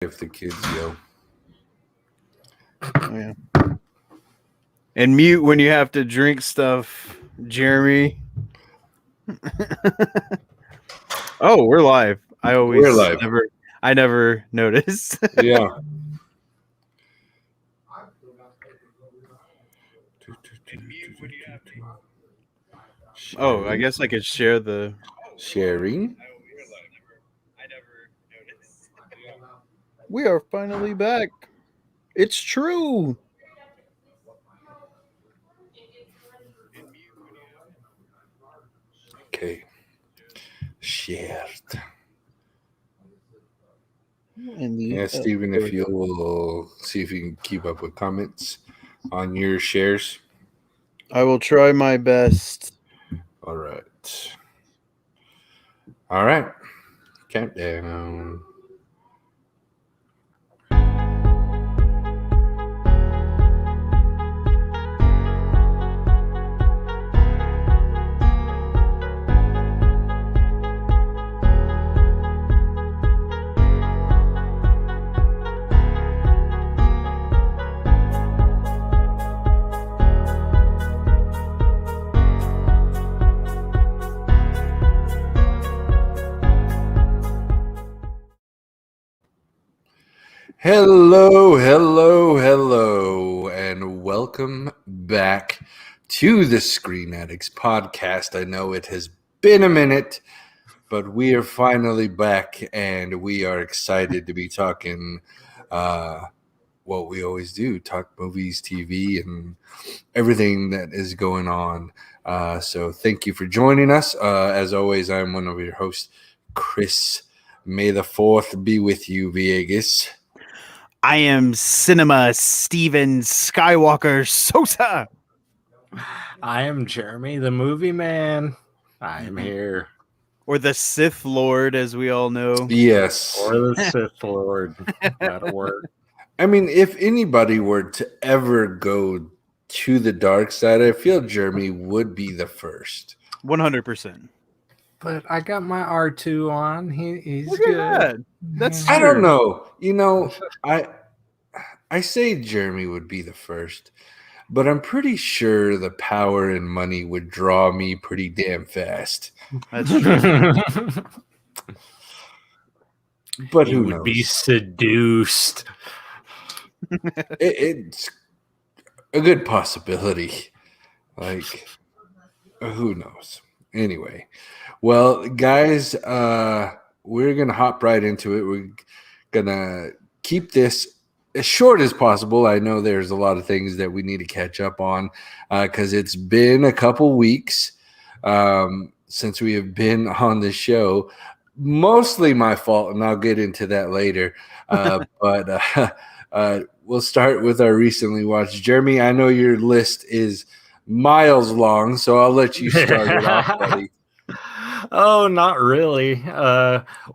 If the kids yell. Oh, yeah. And mute when you have to drink stuff, Jeremy. Oh, we're live. We're live. I never noticed. Yeah. Oh, I guess I could share the sharing. We are finally back. It's true. Okay. Shared. Yeah, Stephen, if you will see if you can keep up with comments on your shares. I will try my best. All right. All right. Countdown. Hello, and welcome back to the Screen Addicts podcast. I know it has been a minute, but we are finally back, and we are excited to be talking what we always do, talk movies, TV, and everything that is going on. So thank you for joining us. As always, I'm one of your hosts, Chris. May the 4th be with you, Viegas. I am Cinema Steven Skywalker Sosa. I am Jeremy, the movie man. I am here. Or the Sith Lord, as we all know. Yes. Or the Sith Lord. That'll work. I mean, if anybody were to ever go to the dark side, I feel Jeremy would be the first. 100%. But I got my R2 on. He's Look good. at that. That's I don't know. You know, I say Jeremy would be the first, but I'm pretty sure the power and money would draw me pretty damn fast. That's true. But he who would knows? be seduced. It's a good possibility. Like, who knows? Anyway, well, guys, we're going to hop right into it. We're going to keep this as short as possible. I know there's a lot of things that we need to catch up on because it's been a couple weeks since we have been on the show. Mostly my fault, and I'll get into that later. But we'll start with our recently watched. Jeremy, I know your list is miles long, so I'll let you start it off, buddy. Oh, not really.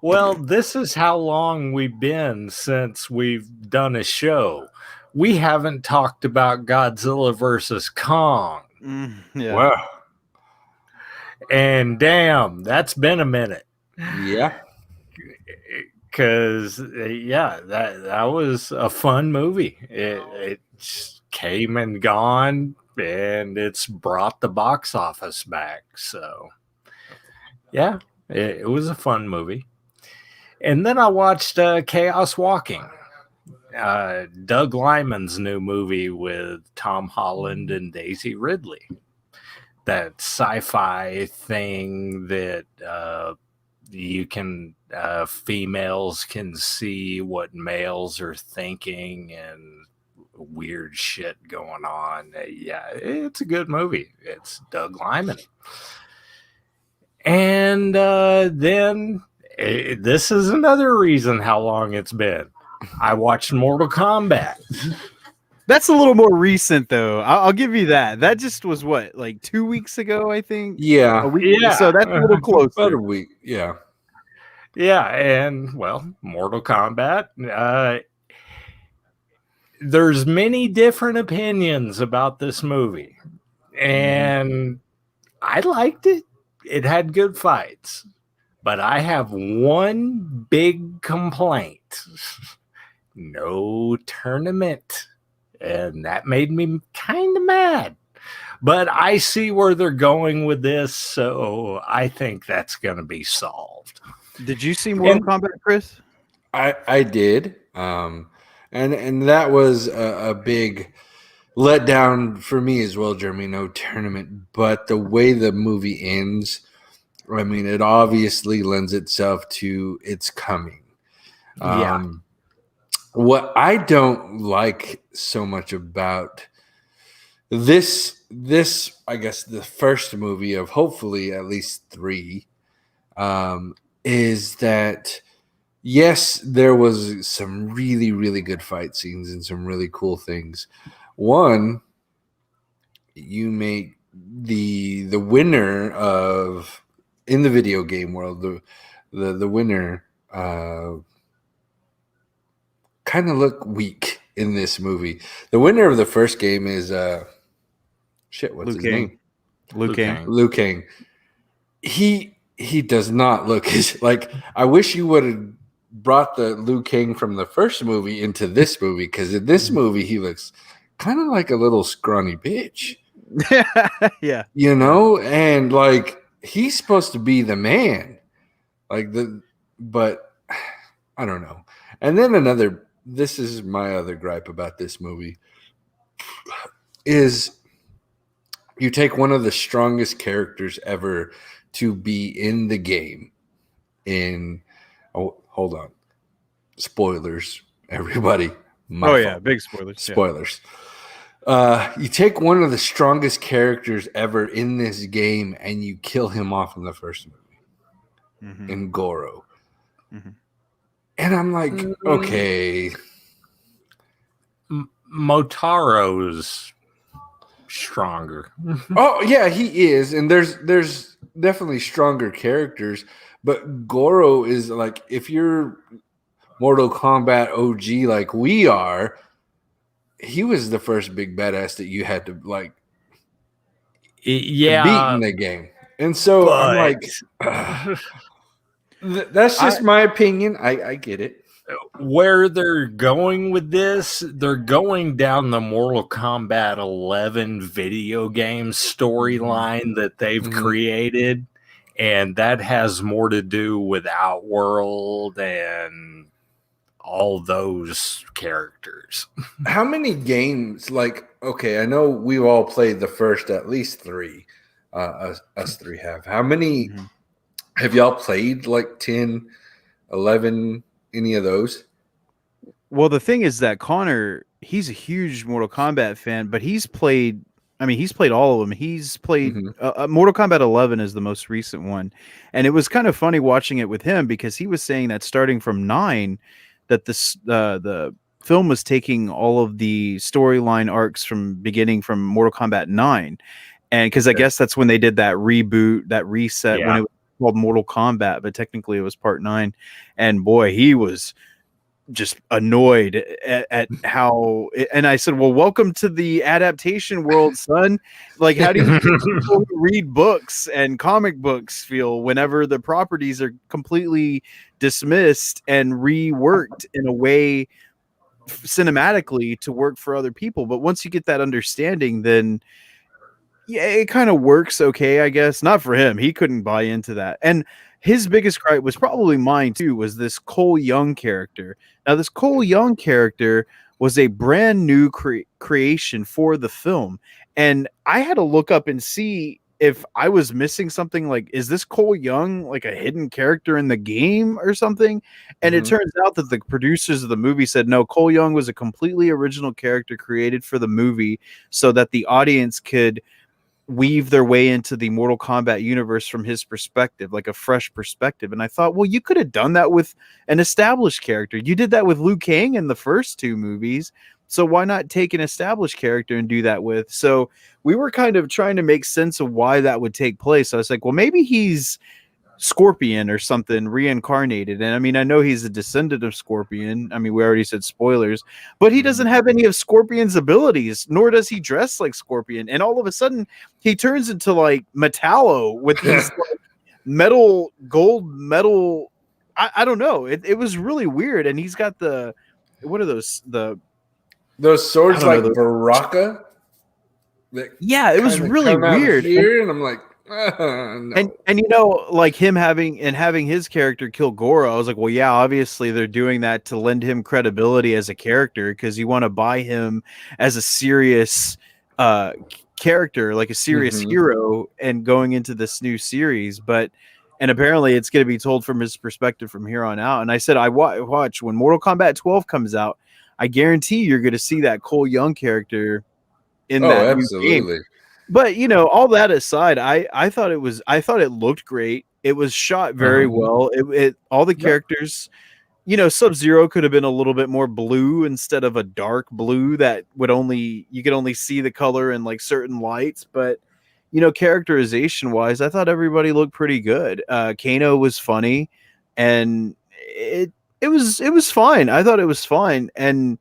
Well, this is how long we've been since we've done a show. We haven't talked about Godzilla versus Kong. Yeah. Wow. And damn, that's been a minute. Yeah. Because, that was a fun movie. It came and gone, and it's brought the box office back. So, yeah, it was a fun movie. And then I watched Chaos Walking, Doug Liman's new movie with Tom Holland and Daisy Ridley. That sci-fi thing that you can females can see what males are thinking and weird shit going on. Yeah, it's a good movie. It's Doug Liman. And then this is another reason how long it's been. I watched Mortal Kombat. That's a little more recent, though. I'll give you that. That just was what, like 2 weeks ago, I think? Yeah. So that's a little closer. About a week. Yeah. Yeah, and well, Mortal Kombat. There's many different opinions about this movie, and I liked it. It had good fights, but I have one big complaint, no tournament. And that made me kind of mad. But I see where they're going with this, so I think that's going to be solved. Did you see Mortal Kombat, Chris? I did, and that was a big letdown for me as well, Jeremy. No tournament, but the way the movie ends, I mean, it obviously lends itself to it's coming. Yeah. What I don't like so much about this, I guess, the first movie of hopefully at least 3, is that yes, there was some really, really good fight scenes and some really cool things. One, you make the winner of in the video game world, the winner kind of look weak in this movie. The winner of the first game is what's Liu his Kang. name? Liu Kang. Liu Kang. He does not look like. I wish you would have brought the Liu Kang from the first movie into this movie, because in this movie he looks kind of like a little scrawny bitch. Yeah. You know, and like he's supposed to be the man. But I don't know. And then this is my other gripe about this movie is you take one of the strongest characters ever to be in the game hold on. Spoilers, everybody. Big spoilers. Spoilers. You take one of the strongest characters ever in this game and you kill him off in the first movie in Goro. Mm-hmm. And I'm like, okay. Motaro's stronger. Oh yeah, he is, and there's definitely stronger characters, but Goro is like, if you're Mortal Kombat OG like we are, he was the first big badass that you had to like beat in the game. And so I'm like, that's just my opinion. I get it. Where they're going with this, they're going down the Mortal Kombat 11 video game storyline that they've created, and that has more to do with Outworld and all those characters. How many games, like, okay, I know we've all played the first at least 3, us 3 have. How many have y'all played, like 10, 11, any of those? Well, the thing is that Connor, he's a huge Mortal Kombat fan, but he's played all of them. He's played Mortal Kombat 11 is the most recent one. And it was kind of funny watching it with him because he was saying that starting from 9, that the film was taking all of the storyline arcs from Mortal Kombat 9. And because I guess that's when they did that reboot, that reset, when it was called Mortal Kombat, but technically it was part 9. And boy, he was just annoyed at how, and I said, well, welcome to the adaptation world, son. Like, how do you think people who read books and comic books feel whenever the properties are completely dismissed and reworked in a way cinematically to work for other people? But once you get that understanding, then yeah, it kind of works okay, I guess. Not for him. He couldn't buy into that. And his biggest gripe was probably mine too, was this Cole Young character. Now, this Cole Young character was a brand new creation for the film. And I had to look up and see if I was missing something. Like, is this Cole Young like a hidden character in the game or something? And it turns out that the producers of the movie said, no, Cole Young was a completely original character created for the movie so that the audience could weave their way into the Mortal Kombat universe from his perspective, like a fresh perspective. And I thought, well, you could have done that with an established character. You did that with Liu Kang in the first 2 movies. So why not take an established character and do that with? So we were kind of trying to make sense of why that would take place. I was like, well, maybe he's Scorpion or something reincarnated. And I mean, I know he's a descendant of Scorpion. I mean, we already said spoilers, but he doesn't have any of Scorpion's abilities, nor does he dress like Scorpion. And all of a sudden he turns into like Metallo with this like, gold metal. I don't know. It was really weird. And he's got the what are those? Those swords I like don't know, Baraka. That Yeah, it was kinda really come out weird. here, and I'm like, no. And like him having his character kill Goro, I was like, well, yeah, obviously they're doing that to lend him credibility as a character because you want to buy him as a serious character, like a serious Mhm. hero, and going into this new series. And apparently it's going to be told from his perspective from here on out. And I said, watch when Mortal Kombat 12 comes out, I guarantee you're going to see that Cole Young character in Oh, that new game. absolutely. But all that aside, I thought it looked great. It was shot very well. It all the Yep. characters, Sub-Zero could have been a little bit more blue instead of a dark blue that you could only see the color in like certain lights. But characterization wise, I thought everybody looked pretty good. Kano was funny, and it was fine. I thought it was fine, and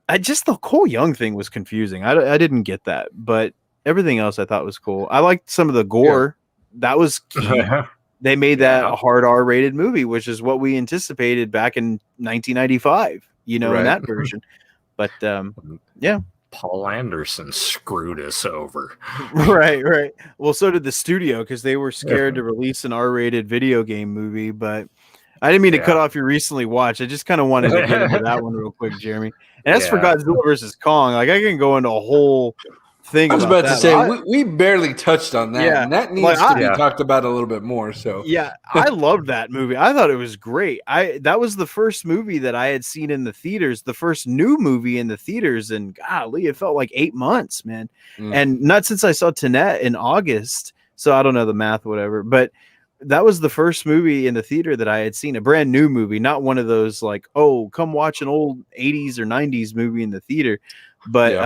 the Cole Young thing was confusing. I didn't get that, but everything else I thought was cool. I liked some of the gore. That was key. They made that a hard R-rated movie, which is what we anticipated back in 1995, in that version. But yeah. Paul Anderson screwed us over. Right. Well, so did the studio because they were scared to release an R-rated video game movie, but I didn't mean to cut off your recently watched. I just kind of wanted to get into that one real quick, Jeremy. And as for Godzilla versus Kong, like I can go into a whole thing. I was about to say we barely touched on that, and that needs to be talked about a little bit more. So yeah, I loved that movie. I thought it was great. That was the first movie that I had seen in the theaters, the first new movie in the theaters, and golly, it felt like 8 months, man. And not since I saw Tenet in August, so I don't know the math, whatever, but that was the first movie in the theater that I had seen, a brand new movie, not one of those like, oh, come watch an old 80s or 90s movie in the theater. But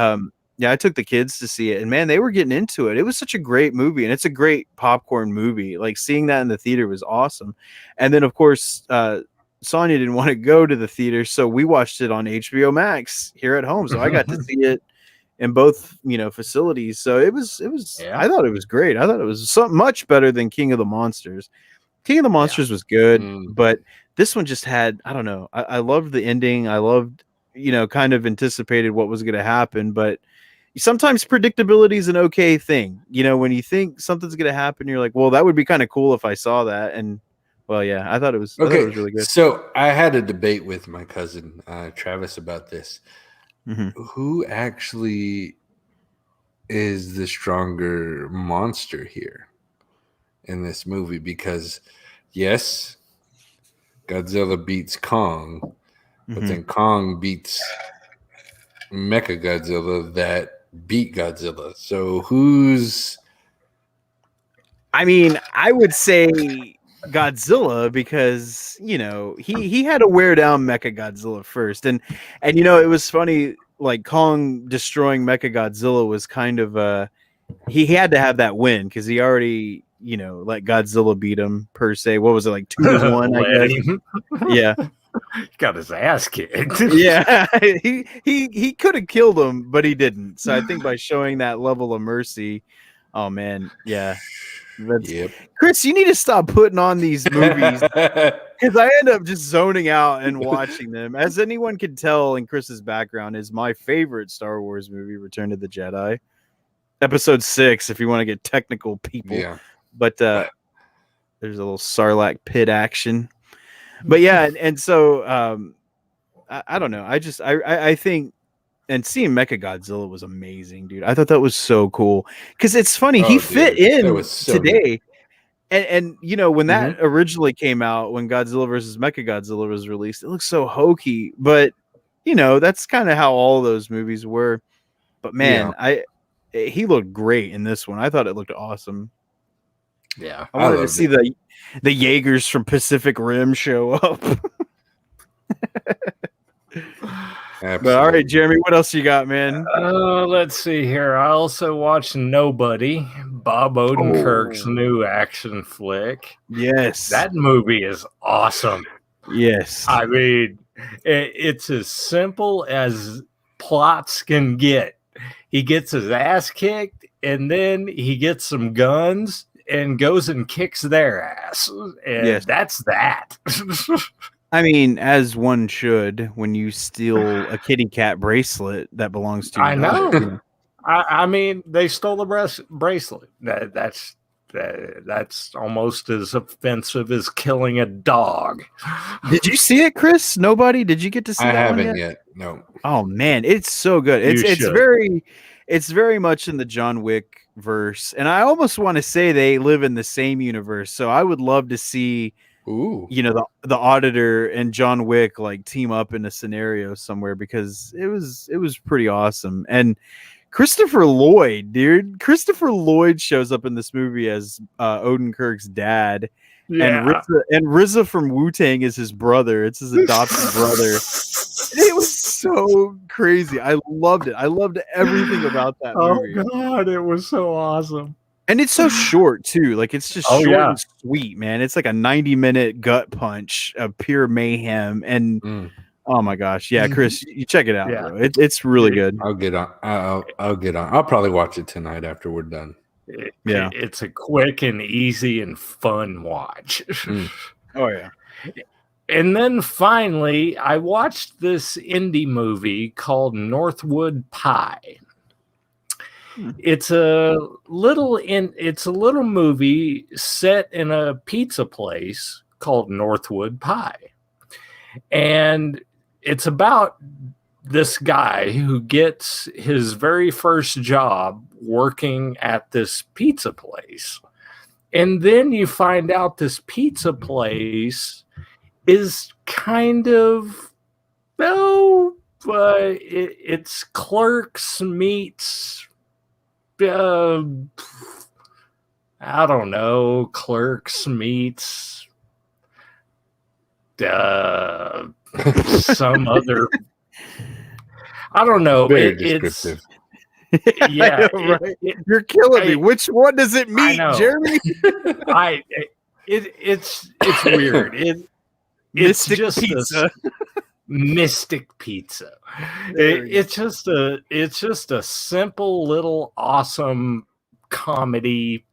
I took the kids to see it, and man, they were getting into it. It was such a great movie, and it's a great popcorn movie. Like seeing that in the theater was awesome. And then of course, Sonia didn't want to go to the theater, so we watched it on HBO Max here at home. So I got to see it in both facilities. So it was I thought it was great. I thought it was so much better than King of the Monsters. King of the Monsters was good, but this one just had, I don't know, I loved the ending. I loved, kind of anticipated what was going to happen, but sometimes predictability is an okay thing. When you think something's going to happen, you're like, well, that would be kind of cool if I saw that. And well, yeah, I thought it was really good. So I had a debate with my cousin Travis about this. Who actually is the stronger monster here in this movie? Because yes, Godzilla beats Kong, but then Kong beats Mechagodzilla that beat Godzilla. So who's... I mean, I would say Godzilla because he had to wear down Mechagodzilla first, and it was funny, like Kong destroying Mechagodzilla was kind of he had to have that win because he already let Godzilla beat him per se. What was it, like 2-1? I guess. Yeah. Got his ass kicked. Yeah, he could have killed him, but he didn't. So I think by showing that level of mercy, oh man, yeah. Chris, you need to stop putting on these movies because I end up just zoning out and watching them. As anyone can tell in Chris's background, is my favorite Star Wars movie, Return of the Jedi, Episode 6. If you want to get technical, people, but there's a little Sarlacc pit action. But yeah, and so I don't know. I think, and seeing Mechagodzilla was amazing, dude. I thought that was so cool because it's funny, he fit in today. And when that originally came out, when Godzilla versus Mechagodzilla was released, it looked so hokey. But that's kind of how all those movies were. But man, he looked great in this one. I thought it looked awesome. Yeah, I wanted to see the Jaegers from Pacific Rim show up. But all right, Jeremy, what else you got, man? Let's see here. I also watched Nobody, Bob Odenkirk's new action flick. Yes, that movie is awesome. Yes, I mean, it's as simple as plots can get. He gets his ass kicked, and then he gets some guns and goes and kicks their ass. And that's that. I mean, as one should when you steal a kitty cat bracelet that belongs to your I daughter. know. I mean, they stole the bracelet. That's almost as offensive as killing a dog. Did you see it, Chris? Nobody? Did you get to see I that one haven't yet? yet. No. Oh man, it's so good. You should. It's very much in the John Wick verse, and I almost want to say they live in the same universe. So I would love to see, Ooh. the auditor and John Wick like team up in a scenario somewhere, because it was pretty awesome. And Christopher Lloyd, dude, Christopher Lloyd shows up in this movie as Odenkirk's dad. Yeah. And RZA from Wu-Tang is his brother. It's his adopted brother. It was so crazy. I loved it. I loved everything about that movie. Oh God, it was so awesome. And it's so short too. Like it's just short and sweet, man. It's like a 90-minute gut punch of pure mayhem. And oh my gosh, yeah, Chris, you check it out, bro. It's really good. I'll get on. I'll get on. I'll probably watch it tonight after we're done. It's a quick and easy and fun watch. Oh yeah. And then finally, I watched this indie movie called Northwood Pie. It's a little movie set in a pizza place called Northwood Pie. And it's about this guy who gets his very first job working at this pizza place. And then you find out this pizza place is kind of, it's Clerks meets, I don't know, Clerks meets some other, I don't know. Very descriptive. Yeah, right. You're killing me. Which one does it meet, Jeremy? It's weird. It's just pizza. Mystic pizza. It's just a simple little awesome comedy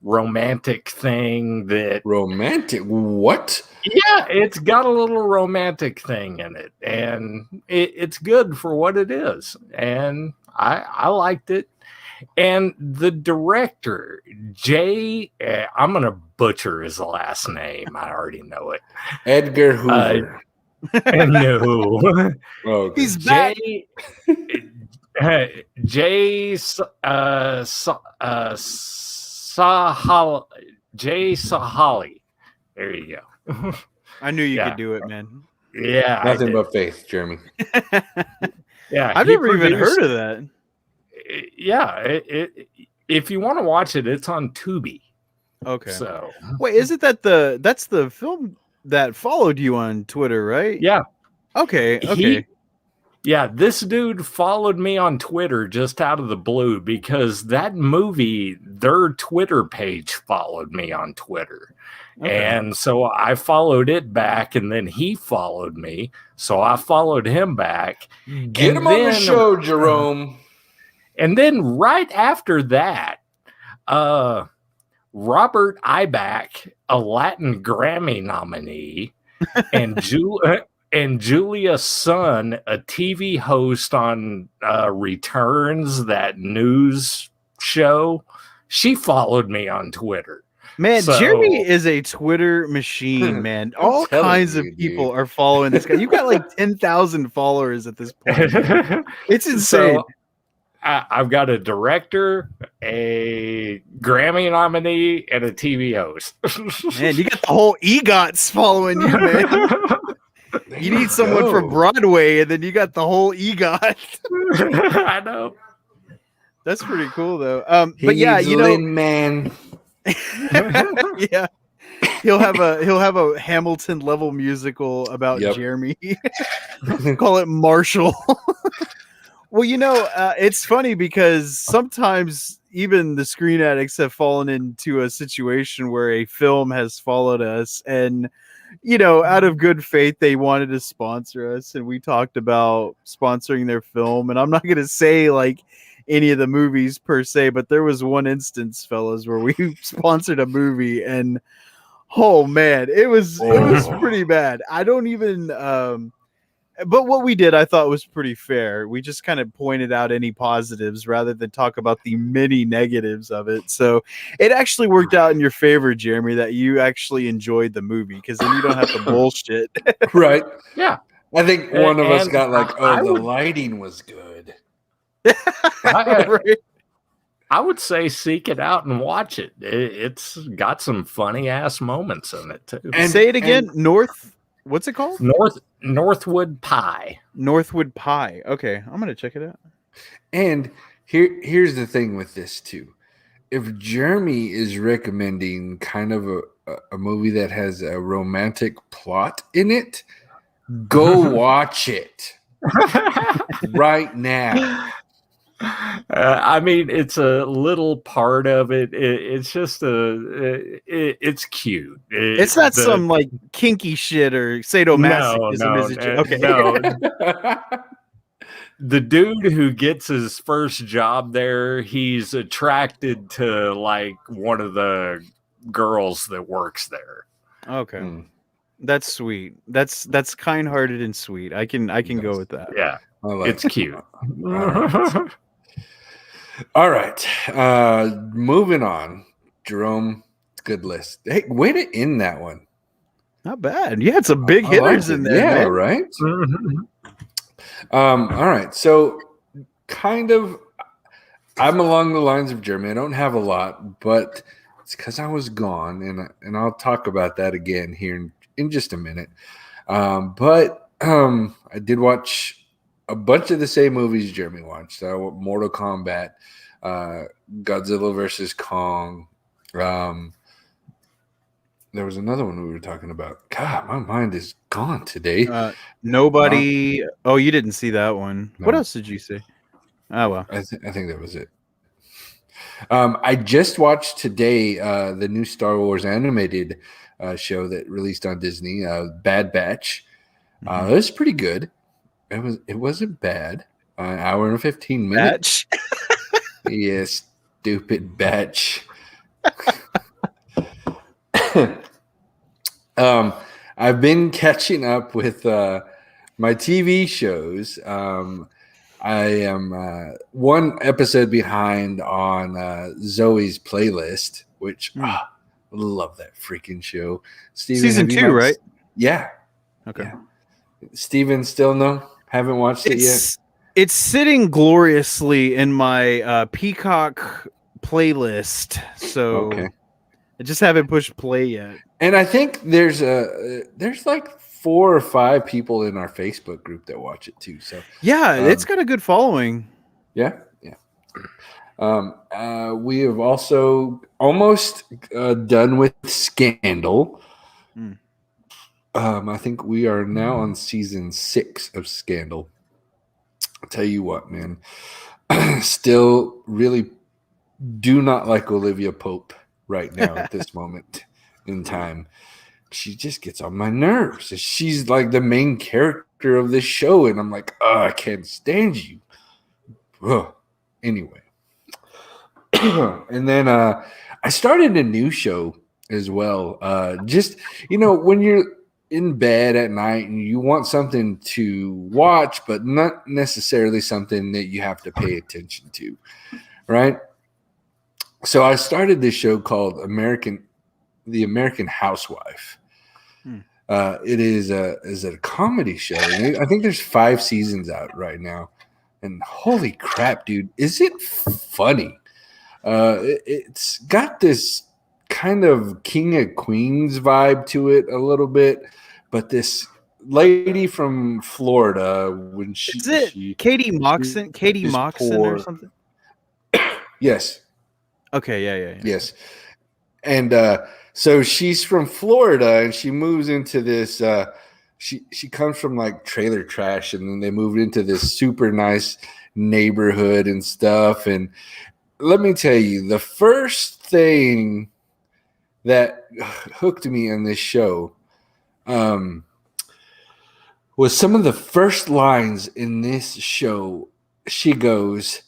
romantic thing that romantic what? Yeah, it's got a little romantic thing in it, and it's good for what it is, and I liked it. And the director, I'm going to butcher his last name. I already know it. Edgar Hoover. No. Okay. He's back. Jay Sahali. There you go. I knew you could do it, man. Yeah. Nothing but faith, Jeremy. Yeah. I've never even heard of that. Yeah. If you want to watch it, it's on Tubi. Okay. So wait, isn't that that's the film that followed you on Twitter, right? Yeah. Okay. This dude followed me on Twitter just out of the blue because that movie, their Twitter page followed me on Twitter. Okay. And so I followed it back, and then he followed me. So I followed him back. Get him on the show, Jerome. And then right after that, Robert Ibach, a Latin Grammy nominee, and Julia Sun, a TV host on Returns, that news show, she followed me on Twitter. Man, Jeremy is a Twitter machine, man. All kinds of people are following this guy. You've got like 10,000 followers at this point. It's insane. So, I've got a director, a Grammy nominee, and a TV host. Man, you got the whole EGOTs following you, man. You need someone from Broadway, and then you got the whole EGOT. I know. That's pretty cool, though. But yeah, man. Yeah, he'll have a Hamilton level musical about Jeremy. Call it Marshall. Well, it's funny because sometimes even the Screen Addicts have fallen into a situation where a film has followed us, and out of good faith, they wanted to sponsor us, and we talked about sponsoring their film. And I'm not going to say like any of the movies per se, but there was one instance, fellas, where we sponsored a movie, and Oh man, it was Oh. pretty bad. I don't even but what we did I thought was pretty fair. We just kind of pointed out any positives rather than talk about the many negatives of it. So it actually worked out in your favor, Jeremy, that you actually enjoyed the movie because then you don't have to bullshit. Right. Yeah. I think one of us And got like, I the would- lighting was good. Right? I would say seek it out and watch it. It's got some funny ass moments in it too. And- Say it again. What's it called? Northwood Pie. Northwood Pie. Okay, I'm gonna check it out. And here's the thing with this too. If Jeremy is recommending kind of a movie that has a romantic plot in it, go watch it right now. I mean, it's a little part of it. It's just it's cute. It's not some like kinky shit or sadomasochism, is it? Okay. No. The dude who gets his first job there, he's attracted to like one of the girls that works there. Okay. Mm. That's sweet. That's kind-hearted and sweet. I can go with that. Yeah, I like it's cute. All right. Moving on. Jerome, good list. Hey, way to end that one. Not bad. You had some big I liked hitters it. in there, Yeah, man. right? All right. So kind of I'm along the lines of Jeremy. I don't have a lot, but it's because I was gone, and I'll talk about that again here in just a minute. But I did watch a bunch of the same movies Jeremy watched. Mortal Kombat, Godzilla versus Kong. There was another one we were talking about. God, my mind is gone today. Nobody. Oh, you didn't see that one. No. What else did you see? Oh well. I think that was it. I just watched today the new Star Wars animated show that released on Disney, Bad Batch. It was pretty good. It wasn't bad. An hour and 15 minutes. Batch. Yes, stupid batch. I've been catching up with my TV shows. I am one episode behind on Zoe's playlist, which love that freaking show. Steven, Season 2, right? Yeah. Okay. Yeah. Steven, still no? Haven't watched it yet? It's sitting gloriously in my Peacock playlist. So Okay. I just haven't pushed play yet. And I think there's like 4 or 5 people in our Facebook group that watch it too. So yeah, it's got a good following. yeah. We have also almost done with Scandal. I think we are now on season 6 of Scandal. I'll tell you what, man. Still really do not like Olivia Pope right now at this moment in time. She just gets on my nerves. She's like the main character of this show, and I'm like, I can't stand you. Ugh. Anyway. And then I started a new show as well. Just, when you're in bed at night and you want something to watch, but not necessarily something that you have to pay attention to, right? So I started this show called The American Housewife. It is a comedy show. I think there's 5 seasons out right now, and holy crap, dude, is it funny? It's got this kind of King of Queens vibe to it a little bit, but this lady from Florida, when Is it Katie Moxon? Katie Moxon or something? Yes. Okay, yeah. Yes. And so she's from Florida, and she moves into this she comes from like trailer trash, and then they moved into this super nice neighborhood and stuff. And let me tell you, the first thing that hooked me on this show was some of the first lines in this show. She goes,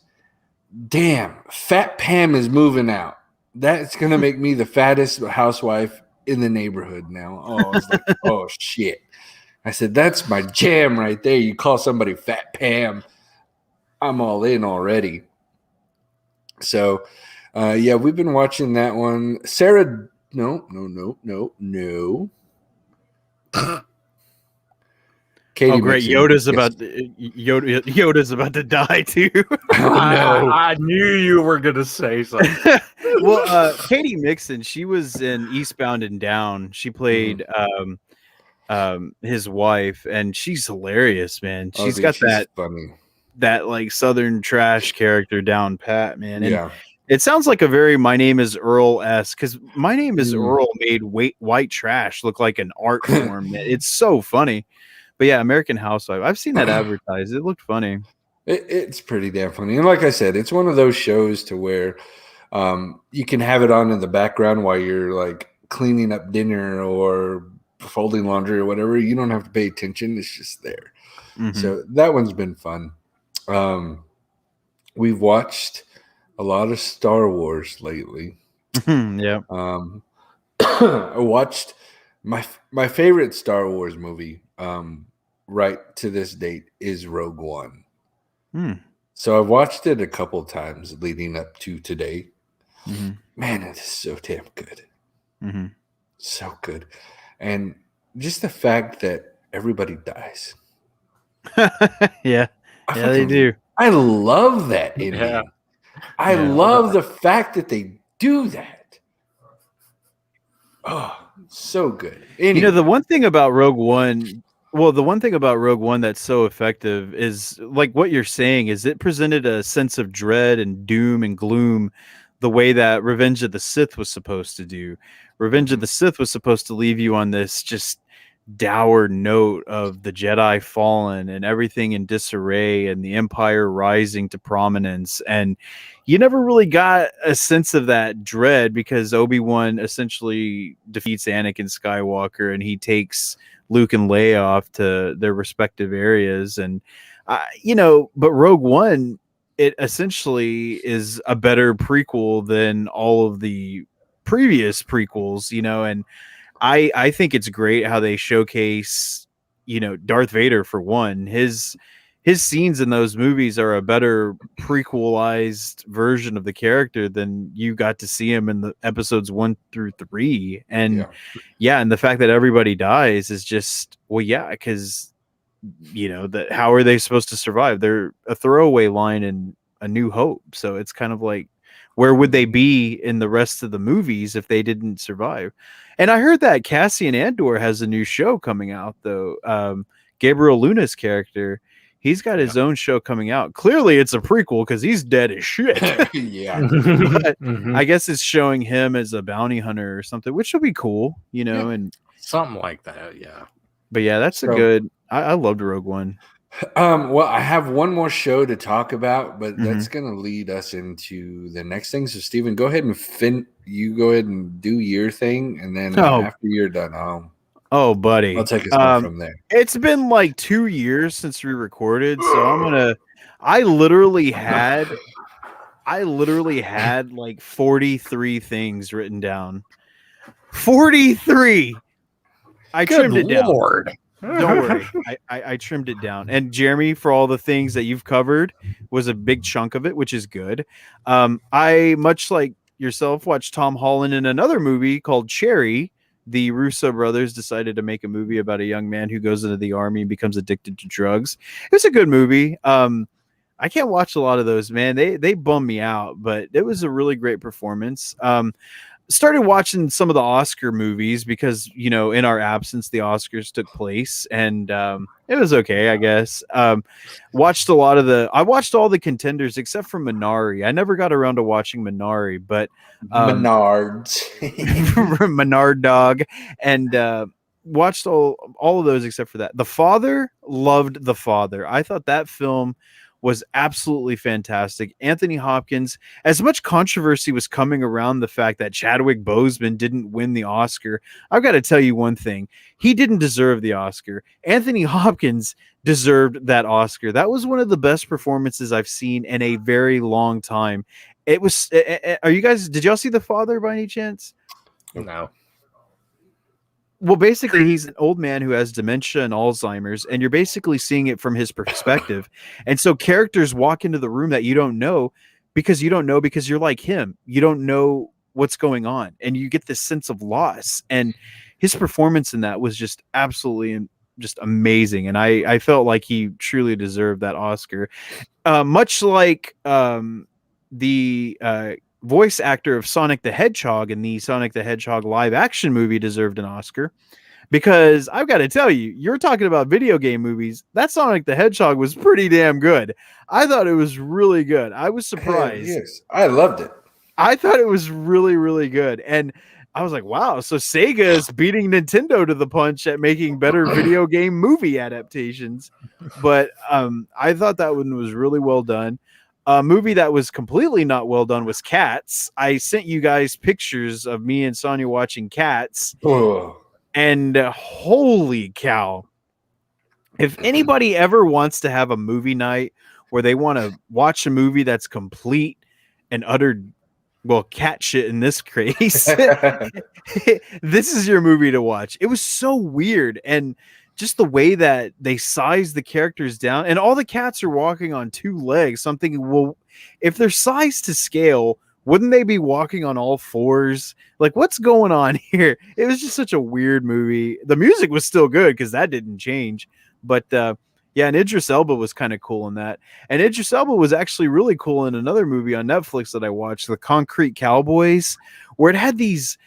"Damn, Fat Pam is moving out. That's going to make me the fattest housewife in the neighborhood now. Oh, I was like, oh shit. I said, that's my jam right there. You call somebody Fat Pam, I'm all in already. So, yeah, we've been watching that one. Sarah, no. Katie Oh, great! Mixon, Yoda's yes. Yoda's about to die too. Oh, no. I knew you were gonna say something. Well, Katie Mixon, she was in Eastbound and Down. She played his wife, and she's hilarious, man. Oh, She's dude, got she's funny. that like Southern trash character down pat, man. And Yeah. it sounds like a very My Name is Earl-esque, because My Name is Earl made white trash look like an art form. It's so funny. But yeah, American Housewife. I've seen that advertised. It looked funny. It's pretty damn funny. And like I said, it's one of those shows to where you can have it on in the background while you're like cleaning up dinner or folding laundry or whatever. You don't have to pay attention. It's just there. Mm-hmm. So that one's been fun. We've watched a lot of Star Wars lately. Yeah. I watched my favorite Star Wars movie right to this date is Rogue One. So I've watched it a couple times leading up to today. Man, it is so damn good. So good. And just the fact that everybody dies. Yeah. They do. I love that ending. Yeah. I love the fact that they do that. Oh, so good. Anyway. You know, the one thing about Rogue One that's so effective is like what you're saying is it presented a sense of dread and doom and gloom the way that Revenge of the Sith was supposed to do. Revenge of the Sith was supposed to leave you on this just dour note of the Jedi fallen and everything in disarray and the Empire rising to prominence. And you never really got a sense of that dread because Obi-Wan essentially defeats Anakin Skywalker and he takes Luke and Leia off to their respective areas. And, but Rogue One, it essentially is a better prequel than all of the previous prequels, and I think it's great how they showcase, Darth Vader for one. His scenes in those movies are a better prequelized version of the character than you got to see him in the episodes 1 through 3. And and the fact that everybody dies is just, because how are they supposed to survive? They're a throwaway line in A New Hope. So it's kind of like, where would they be in the rest of the movies if they didn't survive? And I heard that Cassian Andor has a new show coming out, though. Gabriel Luna's character, he's got his own show coming out. Clearly, it's a prequel because he's dead as shit. But I guess it's showing him as a bounty hunter or something, which will be cool, and something like that. Yeah. But yeah, that's a good. I loved Rogue One. Well, I have one more show to talk about, but that's going to lead us into the next thing. So, Steven, go ahead and do your thing, and then after you're done, buddy, I'll take us on from there. It's been like 2 years since we recorded, so I literally had like 43 things written down. 43. I trimmed it down. Don't worry. I trimmed it down. And Jeremy, for all the things that you've covered, was a big chunk of it, which is good. I, much like yourself, watched Tom Holland in another movie called Cherry. The Russo brothers decided to make a movie about a young man who goes into the army and becomes addicted to drugs. It's a good movie. I can't watch a lot of those, man. They bum me out, but it was a really great performance. Started watching some of the Oscar movies because, in our absence, the Oscars took place and it was okay, I guess. Watched all the contenders except for Minari. I never got around to watching Minari, but Menards. Menard dog. And watched all of those except for that. The Father, loved The Father. I thought that film was absolutely fantastic. Anthony Hopkins, as much controversy was coming around the fact that Chadwick Boseman didn't win the Oscar, I've got to tell you one thing. He didn't deserve the Oscar. Anthony Hopkins deserved that Oscar. That was one of the best performances I've seen in a very long time. It was, did y'all see The Father by any chance? No. Well, basically, he's an old man who has dementia and Alzheimer's, and you're basically seeing it from his perspective. And so characters walk into the room that you don't know because you're like him. You don't know what's going on, and you get this sense of loss. And his performance in that was just absolutely just amazing. And I felt like he truly deserved that Oscar. Much like the voice actor of Sonic the Hedgehog in the Sonic the Hedgehog live action movie deserved an Oscar. Because I've got to tell you, you're talking about video game movies. That Sonic the Hedgehog was pretty damn good. I thought it was really good. I was surprised. Yes, I loved it. I thought it was really, really good. And I was like, wow, so Sega is beating Nintendo to the punch at making better video game movie adaptations. But I thought that one was really well done. A movie that was completely not well done was Cats. I sent you guys pictures of me and Sonia watching Cats. Oh. And holy cow. If anybody ever wants to have a movie night where they want to watch a movie that's complete and utter, well, cat shit in this case, this is your movie to watch. It was so weird. And just the way that they size the characters down, and all the cats are walking on two legs. So I'm thinking, well, if they're sized to scale, wouldn't they be walking on all fours? Like, what's going on here? It was just such a weird movie. The music was still good because that didn't change. But yeah, and Idris Elba was kind of cool in that. And Idris Elba was actually really cool in another movie on Netflix that I watched, The Concrete Cowboys, where it had these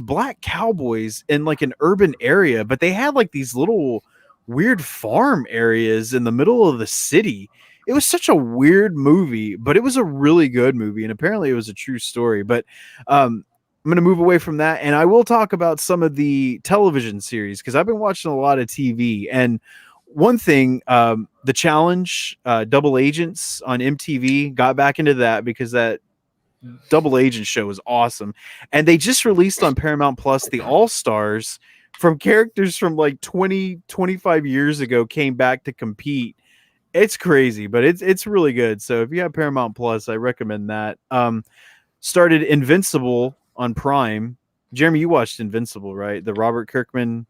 black cowboys in like an urban area, but they had like these little weird farm areas in the middle of the city. It was such a weird movie, but it was a really good movie, and apparently it was a true story. But I'm going to move away from that, and I will talk about some of the television series because I've been watching a lot of TV. And one thing, The Challenge, Double Agents on MTV, got back into that because that Double Agent show is awesome. And they just released on Paramount Plus the All-Stars from characters from like 25 years ago came back to compete. It's crazy, but it's really good. So if you have Paramount Plus, I recommend that. Started Invincible on Prime. Jeremy, you watched Invincible, right? The Robert Kirkman.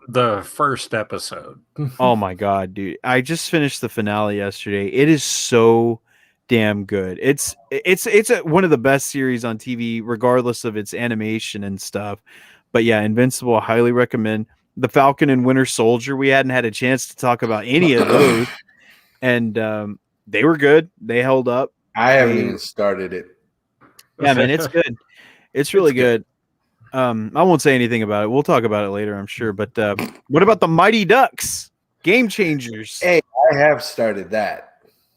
The first episode. Oh my god, dude! I just finished the finale yesterday. It is so damn good. It's one of the best series on TV, regardless of its animation and stuff. But yeah, Invincible, I highly recommend. The Falcon and Winter Soldier. We hadn't had a chance to talk about any of those. And they were good. They held up. I haven't even started it. Yeah, man, it's good. It's really good. I won't say anything about it. We'll talk about it later, I'm sure. But what about the Mighty Ducks? Game Changers. Hey, I have started that.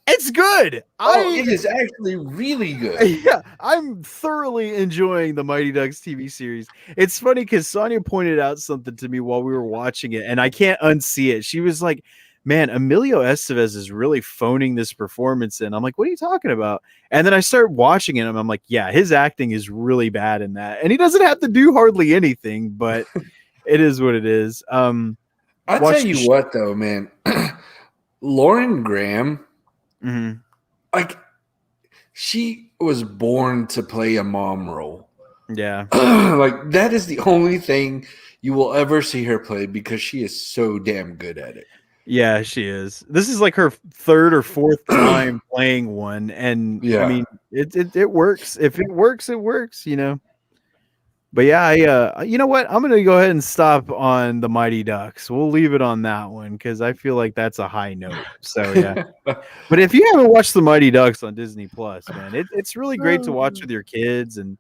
It's good. It is actually really good. Yeah, I'm thoroughly enjoying the Mighty Ducks TV series. It's funny because Sonia pointed out something to me while we were watching it, and I can't unsee it. She was like, man, Emilio Estevez is really phoning this performance in. I'm like, what are you talking about? And then I start watching it, and I'm like, yeah, his acting is really bad in that. And he doesn't have to do hardly anything, but it is what it is. I'll tell you what, though, man. Lauren Graham, like, she was born to play a mom role. Yeah. Like, that is the only thing you will ever see her play because she is so damn good at it. Yeah, she is. This is like her third or fourth time playing one, and yeah. I mean, it works. If it works, it works. You know. But yeah, you know what? I'm gonna go ahead and stop on the Mighty Ducks. We'll leave it on that one because I feel like that's a high note. So yeah. But if you haven't watched the Mighty Ducks on Disney Plus, man, it's really great to watch with your kids and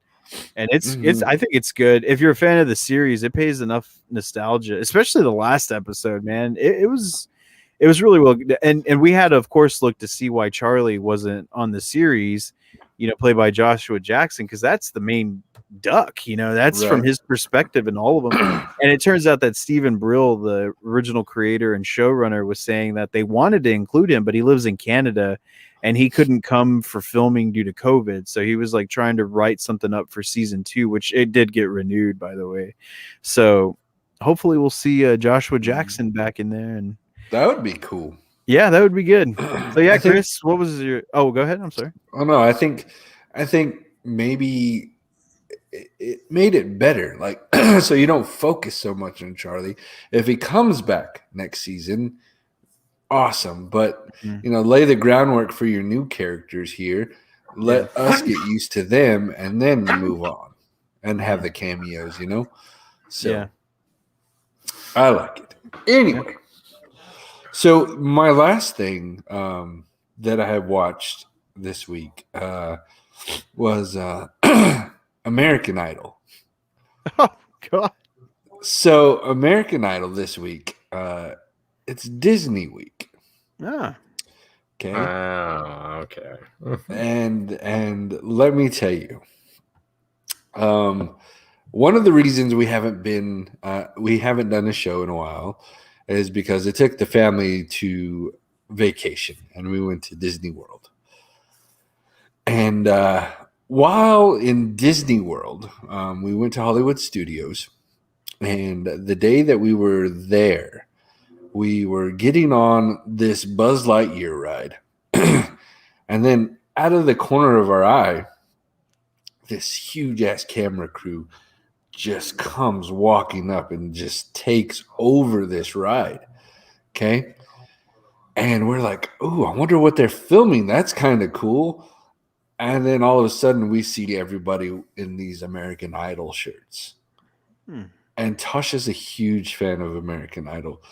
it's I think it's good. If you're a fan of the series, it pays enough nostalgia, especially the last episode, man. It was really well, and we had to, of course, look to see why Charlie wasn't on the series, you know, played by Joshua Jackson, because that's the main duck, you know, that's right. From his perspective in all of them. And it turns out that Stephen Brill, the original creator and showrunner, was saying that they wanted to include him, but he lives in Canada and he couldn't come for filming due to COVID. So he was like trying to write something up for season 2, which it did get renewed, by the way. So hopefully we'll see Joshua Jackson back in there, and that would be cool. Yeah, that would be good. So yeah, Chris, what was your? Oh, go ahead. I'm sorry. Oh no, I think maybe it made it better. Like, so you don't focus so much on Charlie. If he comes back next season, awesome. But lay the groundwork for your new characters here. Let us get used to them, and then move on and have the cameos. So I like it. Anyway, so my last thing that I have watched this week was American Idol. Oh God! So American Idol this week, it's Disney week. Ah. Okay. Oh, okay. and let me tell you, one of the reasons we haven't done a show in a while is because it took the family to vacation and we went to Disney World. And while in Disney World, we went to Hollywood Studios, and the day that we were there, we were getting on this Buzz Lightyear ride. And then out of the corner of our eye, this huge ass camera crew just comes walking up and just takes over this ride. Okay. And we're like, oh, I wonder what they're filming. That's kind of cool. And then all of a sudden we see everybody in these American Idol shirts. And Tasha's a huge fan of American Idol.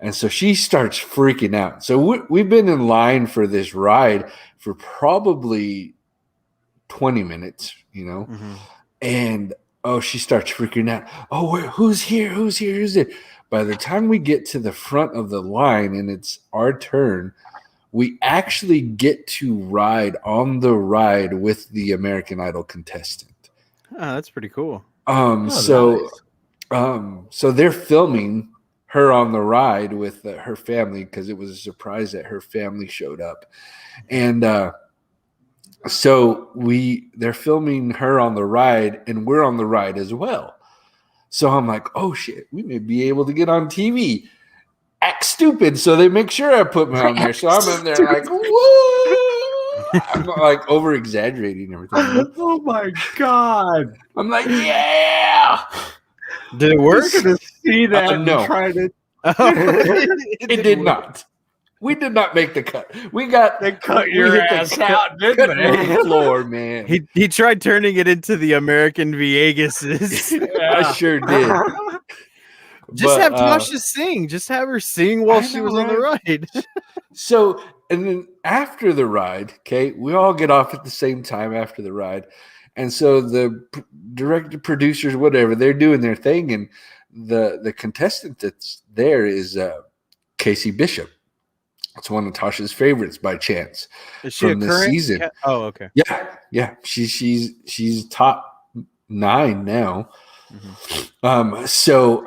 And so she starts freaking out. So we've been in line for this ride for probably 20 minutes, and she starts freaking out. Oh, who's here? Who's here? Who's there? By the time we get to the front of the line and it's our turn, we actually get to ride on the ride with the American Idol contestant. Oh, that's pretty cool. So they're filming her on the ride with her family because it was a surprise that her family showed up. And so they're filming her on the ride and we're on the ride as well. So I'm like, oh shit, we may be able to get on TV. Act stupid. So they make sure I put me on there. So I'm in there like, whoa. I'm like over exaggerating everything. Oh my God. I'm like, yeah. Did it work? To see that no. It did not. We did not make the cut. They cut your ass out, didn't they? The floor, man. He tried turning it into the American Viegas's. I sure did. Just have Tasha sing. Just have her sing while she was on the ride. So, and then after the ride, okay, we all get off at the same time after the ride. And so the director, producers, whatever, they're doing their thing. And the contestant that's there is Casey Bishop. It's one of Tasha's favorites by chance. Is she from this season. Oh, okay. Yeah. She's top 9 now. So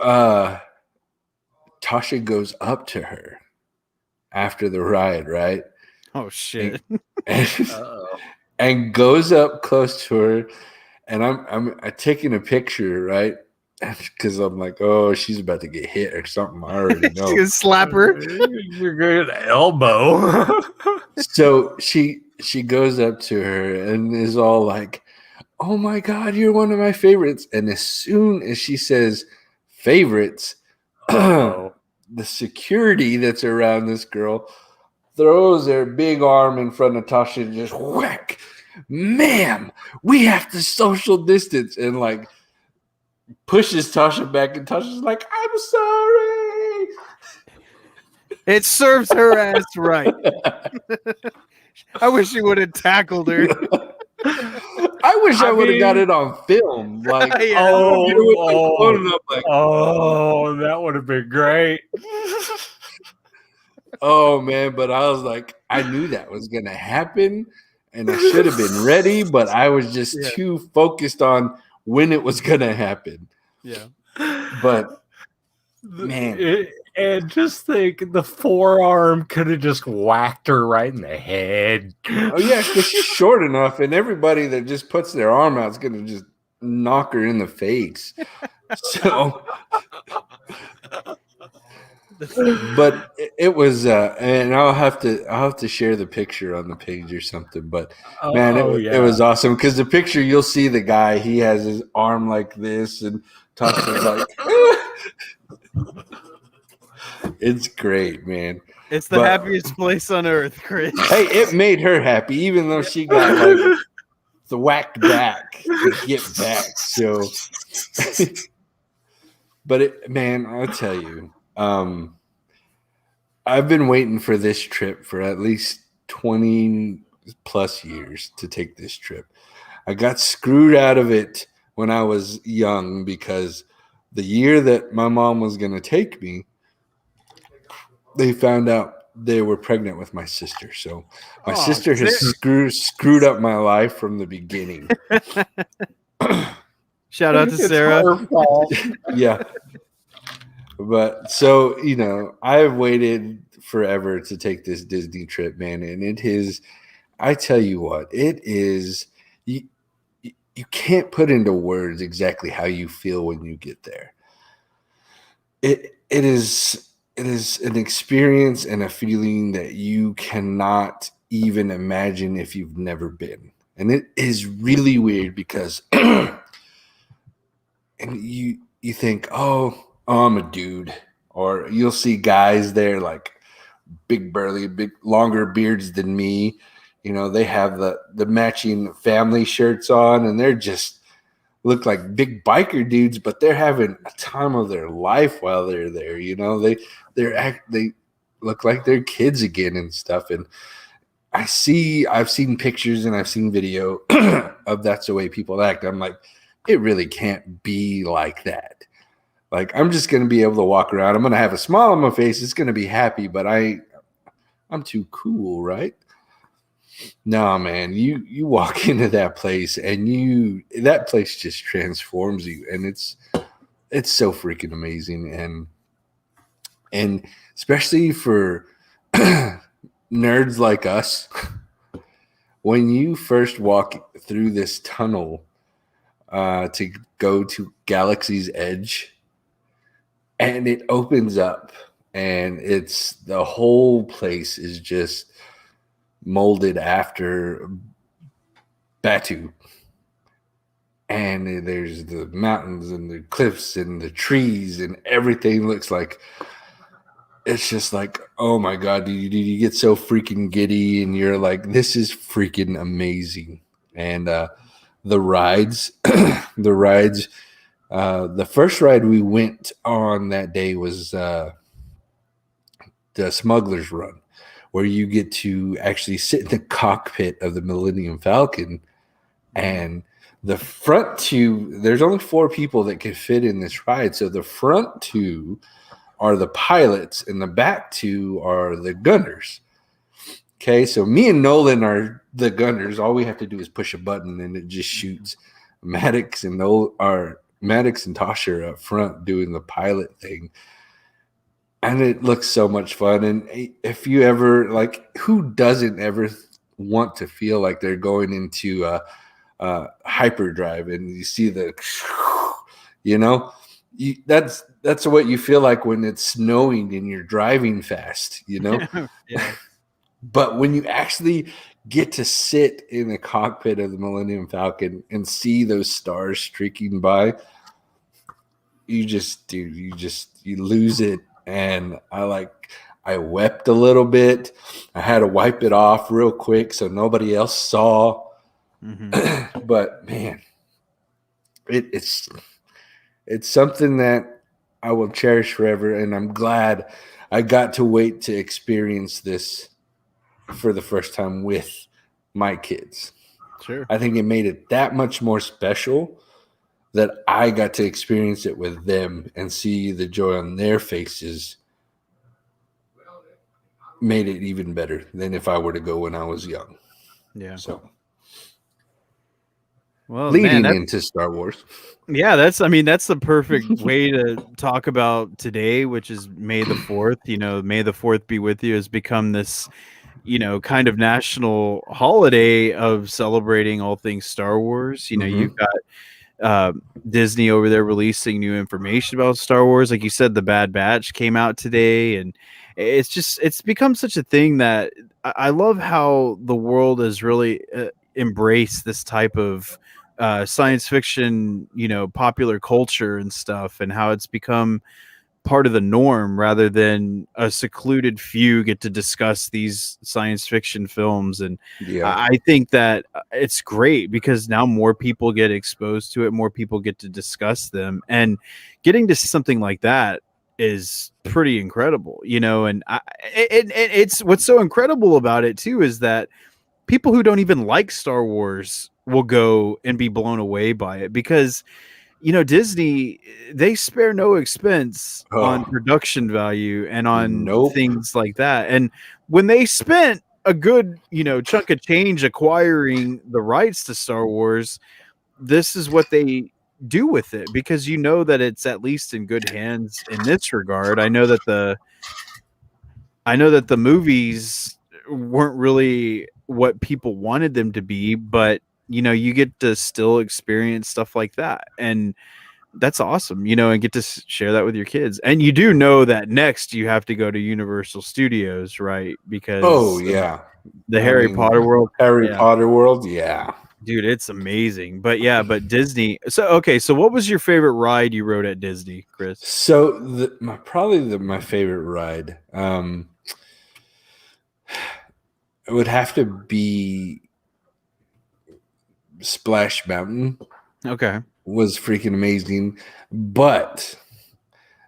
Tasha goes up to her after the ride, right? Oh shit. And goes up close to her, and I'm taking a picture, right? Because I'm like, oh, she's about to get hit or something. I already know. She's gonna slap her. You're good elbow. So she goes up to her and is all like, oh my God, you're one of my favorites. And as soon as she says favorites, the security that's around this girl throws their big arm in front of Tasha and just whack. Ma'am, we have to social distance, and like pushes Tasha back, and Tasha's like, I'm sorry. It serves her ass right. I wish you would have tackled her. I wish I would have got it on film. Like, that would have been great. Oh man, but I was like, I knew that was gonna happen, and I should have been ready, but I was just too focused on when it was gonna happen. Yeah. But man. And just think, the forearm could have just whacked her right in the head. Oh yeah, because she's short enough, and everybody that just puts their arm out is gonna just knock her in the face. So But it was, and I'll have to share the picture on the page or something. But man, Oh it was yeah. awesome because the picture you'll see the guy, he has his arm like this, and Tasha's like, it's great, man. It's the But happiest place on earth, Chris. hey, it made her happy, even though she got like the whacked back to get back. So, but man, I'll tell you, I've been waiting for this trip for at least 20 plus years to take this trip. I got screwed out of it when I was young because the year that my mom was going to take me, they found out they were pregnant with my sister. So my sister has screwed up my life from the beginning. Shout out to Sarah. Yeah. But so, I've waited forever to take this Disney trip, man. And it is, I tell you what, it is, you can't put into words exactly how you feel when you get there. It is an experience and a feeling that you cannot even imagine if you've never been. And it is really weird because and you think, oh, I'm a dude. Or you'll see guys there like big burly, big longer beards than me. They have the matching family shirts on, and they're just look like big biker dudes, but they're having a time of their life while they're there. They look like they're kids again and stuff. And I've seen pictures and I've seen video of that's the way people act. I'm like, it really can't be like that. Like, I'm just going to be able to walk around. I'm going to have a smile on my face. It's going to be happy, but I'm too cool, right? No, man, you walk into that place and that place just transforms you, and it's so freaking amazing. And especially for nerds like us, when you first walk through this tunnel to go to Galaxy's Edge, and it opens up, and it's the whole place is just molded after Batu. And there's the mountains and the cliffs and the trees, and everything looks like, it's just like, oh my God, you get so freaking giddy, and you're like, this is freaking amazing. And the rides, the first ride we went on that day was the Smuggler's Run, where you get to actually sit in the cockpit of the Millennium Falcon. And the front two, there's only 4 people that can fit in this ride. So the front 2 are the pilots, and the back 2 are the gunners. Okay, so me and Nolan are the gunners. All we have to do is push a button, and it just shoots. Maddox and Tasha are up front doing the pilot thing. And it looks so much fun. And if you ever, like, who doesn't ever want to feel like they're going into hyperdrive, and you see that's what you feel like when it's snowing and you're driving fast, Yeah. But when you actually get to sit in the cockpit of the Millennium Falcon and see those stars streaking by, you lose it. And I wept a little bit. I had to wipe it off real quick so nobody else saw. Mm-hmm. But man, it's something that I will cherish forever. And I'm glad I got to wait to experience this for the first time with my kids. Sure. I think it made it that much more special that I got to experience it with them and see the joy on their faces. Made it even better than if I were to go when I was young. Yeah. So, well, leading into Star Wars. Yeah, that's the perfect way to talk about today, which is May the 4th. May the 4th be with you has become this, kind of national holiday of celebrating all things Star Wars. You've got Disney over there releasing new information about Star Wars. Like you said, the Bad Batch came out today, and it's become such a thing that I love how the world has really embraced this type of science fiction, popular culture and stuff, and how it's become part of the norm rather than a secluded few get to discuss these science fiction films. And Yeah. I think that it's great because now more people get exposed to it, more people get to discuss them, and getting to something like that is pretty incredible, and it's what's so incredible about it too is that people who don't even like Star Wars will go and be blown away by it because Disney, they spare no expense on Oh, production value and on nope. things like that. And when they spent a good, chunk of change acquiring the rights to Star Wars, this is what they do with it because that it's at least in good hands in this regard. I know that the movies weren't really what people wanted them to be, but you get to still experience stuff like that, and that's awesome, and get to share that with your kids. And you do know that next you have to go to Universal Studios, right? Oh Because yeah. the Harry Potter world. Harry Yeah, Potter world. Yeah. dude, it's amazing. But yeah, but Disney. So okay, so what was your favorite ride you rode at Disney, Chris? So my favorite ride. It would have to be Splash Mountain. Okay. Was freaking amazing, but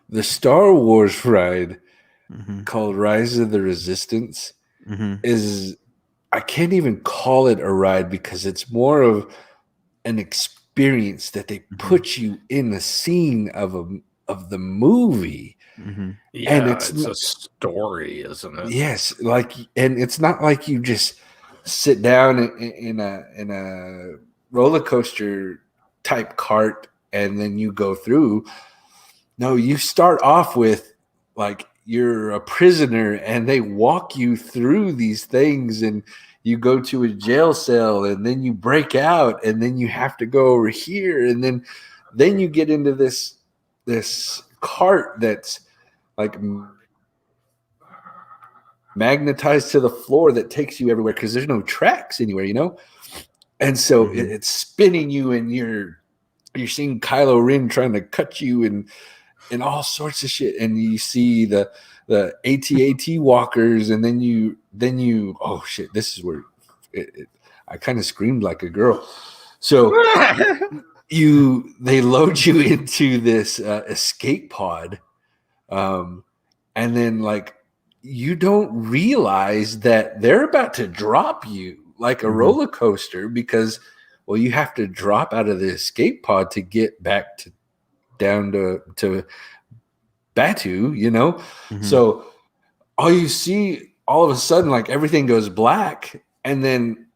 the Star Wars ride called Rise of the Resistance is, I can't even call it a ride because it's more of an experience that they put you in the scene of the movie. Yeah, And it's a story, isn't it? Yes, and it's not like you just sit down in a roller coaster type cart and then you go through. No, you start off with like you're a prisoner and they walk you through these things, and you go to a jail cell and then you break out and then you have to go over here, and then you get into this cart that's like magnetized to the floor that takes you everywhere because there's no tracks anywhere, and so it's spinning you, and you're seeing Kylo Ren trying to cut you and all sorts of shit, and you see the AT-AT walkers, and then you oh shit, this is where I kind of screamed like a girl. So they load you into this escape pod, and then like you don't realize that they're about to drop you like a roller coaster because, well, you have to drop out of the escape pod to get back down to Batu, So all you see all of a sudden, like everything goes black, and then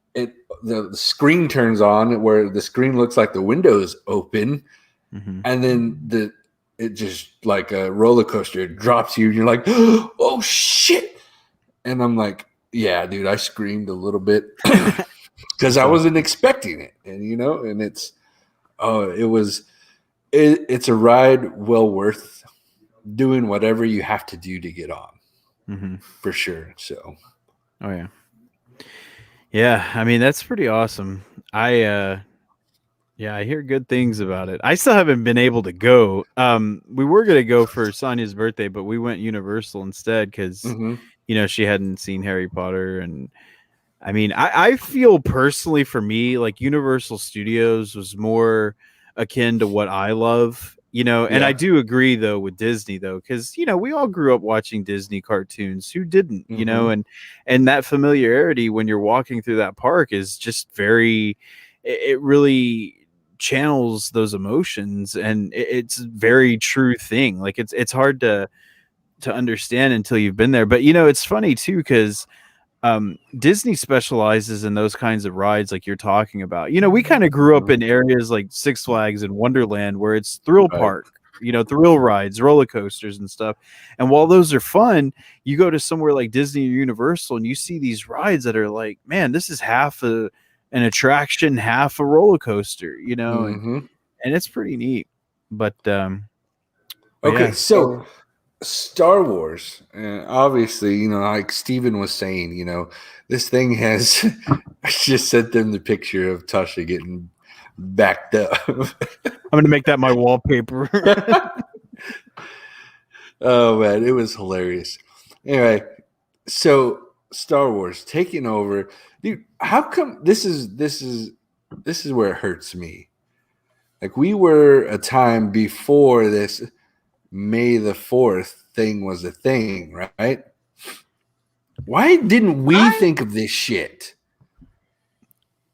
the screen turns on where the screen looks like the windows open, and then it just like a roller coaster, it drops you, and you're like, oh shit. And I'm like, yeah, dude, I screamed a little bit because I wasn't expecting it. And and it's a ride well worth doing whatever you have to do to get on, for sure. So yeah, I mean, that's pretty awesome. I hear good things about it. I still haven't been able to go. We were gonna go for Sonia's birthday, but we went Universal instead because she hadn't seen Harry Potter. And I mean, I feel personally for me, like Universal Studios was more akin to what I love, and I do agree though with Disney though, because we all grew up watching Disney cartoons. Who didn't? And that familiarity when you're walking through that park is just it really channels those emotions, and it's a very true thing. Like it's hard to understand until you've been there. But it's funny too because Disney specializes in those kinds of rides like you're talking about. We kind of grew up in areas like Six Flags and Wonderland where it's thrill park, thrill rides, roller coasters and stuff. And while those are fun, you go to somewhere like Disney or Universal and you see these rides that are like, man, this is half an attraction, half a roller coaster, and and it's pretty neat. But Okay, yeah, so Star Wars, obviously, like Steven was saying, this thing has. I just sent them the picture of Tasha getting backed up. I'm gonna make that my wallpaper. Oh man, it was hilarious. Anyway, so Star Wars taking over, dude. How come this is where it hurts me? Like we were a time before this May the 4th thing was a thing, right? Why didn't we think of this shit?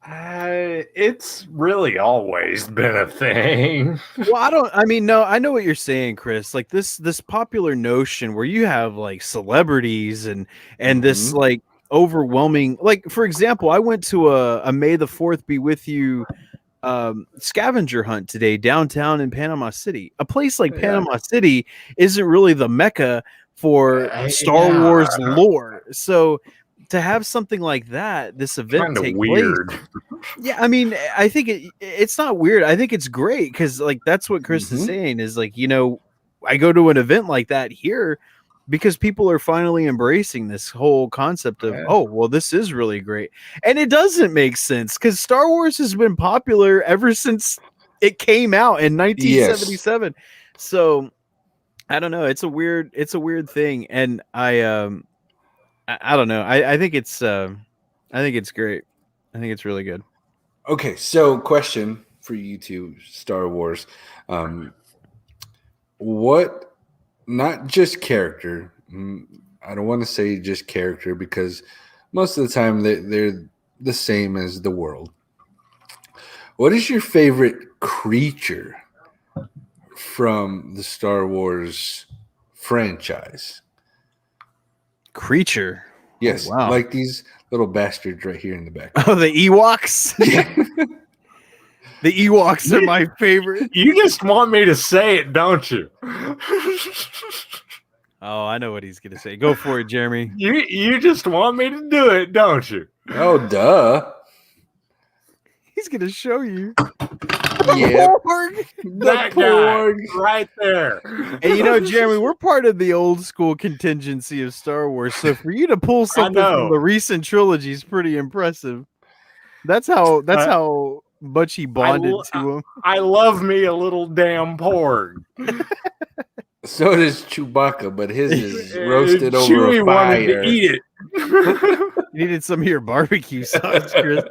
It's really always been a thing. Well, I know what you're saying, Chris. Like this popular notion where you have like celebrities and this like overwhelming, like for example, I went to a May the 4th be with you scavenger hunt today downtown in Panama City. A place like Panama City isn't really the mecca for Star Wars lore. So to have something like that, this event take weird. place. Yeah, I mean, I think it's not weird. I think it's great because like that's what Chris is saying is like, I go to an event like that here because people are finally embracing this whole concept of, oh, well, this is really great. And it doesn't make sense because Star Wars has been popular ever since it came out in 1977. Yes. So I don't know. It's a weird thing. And I don't know. I think it's great. I think it's really good. Okay, so question for you two, Star Wars. What, not just character, I don't want to say just character because most of the time they're the same as the world. What is your favorite creature from the Star Wars franchise? Creature? Yes, wow. Like these little bastards right here in the back. Oh, the Ewoks? The Ewoks are my favorite. You just want me to say it, don't you? Oh, I know what he's gonna say. Go for it, Jeremy. You just want me to do it, don't you? Oh, duh. He's gonna show you. Yeah, that guy right there. And Jeremy, we're part of the old school contingency of Star Wars. So for you to pull something from the recent trilogy is pretty impressive. That's how much he bonded to him. I love me a little damn porg. So does Chewbacca, but his is roasted over Chewie a fire. Wanted to eat it. You needed some of your barbecue sauce, Chris.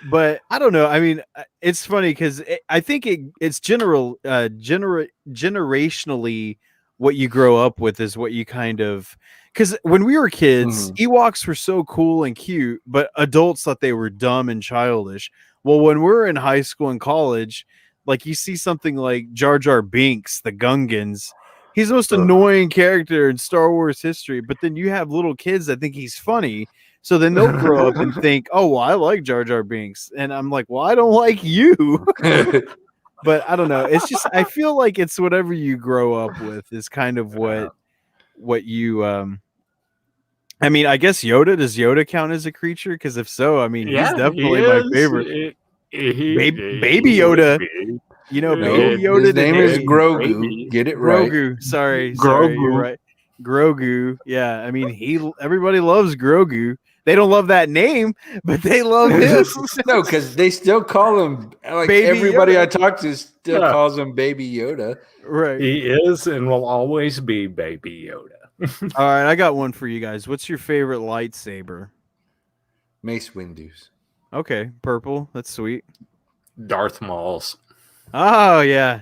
But I don't know. I mean, it's funny because I think it's generationally what you grow up with is what you kind of. Because when we were kids, Ewoks were so cool and cute, but adults thought they were dumb and childish. Well, when we're in high school and college, like you see something like Jar Jar Binks, the Gungans. He's the most annoying character in Star Wars history. But then you have little kids that think he's funny. So then they'll grow up and think, oh, well, I like Jar Jar Binks. And I'm like, well, I don't like you. But I don't know. It's just, I feel like it's whatever you grow up with is kind of what you, I mean, I guess does Yoda count as a creature? Because if so, I mean, he's definitely my favorite. Baby Yoda. Baby Yoda. His name is Grogu. Get it right. Grogu. Sorry, you're right. Grogu. Yeah, I mean, everybody loves Grogu. They don't love that name, but they love him. No, because they still call him, like Baby everybody Yoda. I talk to still calls him Baby Yoda. Right. He is and will always be Baby Yoda. All right, I got one for you guys. What's your favorite lightsaber? Mace Windu's. Okay, purple. That's sweet. Darth Maul's. Oh yeah.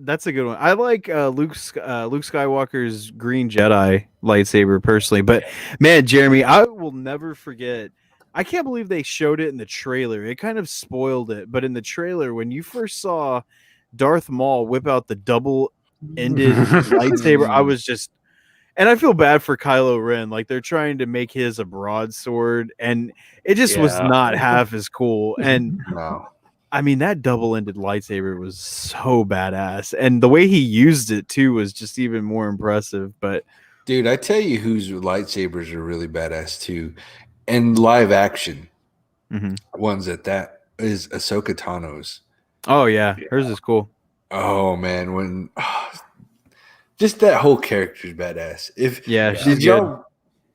That's a good one. I like Luke Skywalker's green Jedi lightsaber personally, but man, Jeremy, I will never forget. I can't believe they showed it in the trailer. It kind of spoiled it, but in the trailer, when you first saw Darth Maul whip out the double-ended lightsaber, I was just, and I feel bad for Kylo Ren. Like they're trying to make his a broadsword, and it just was not half as cool. And no. I mean, that double-ended lightsaber was so badass. And the way he used it, too, was just even more impressive. But dude, I tell you whose lightsabers are really badass, too. And live action ones at that is Ahsoka Tano's. Oh yeah, hers is cool. Oh man, when just that whole character's badass. If Yeah, Yeah. she's did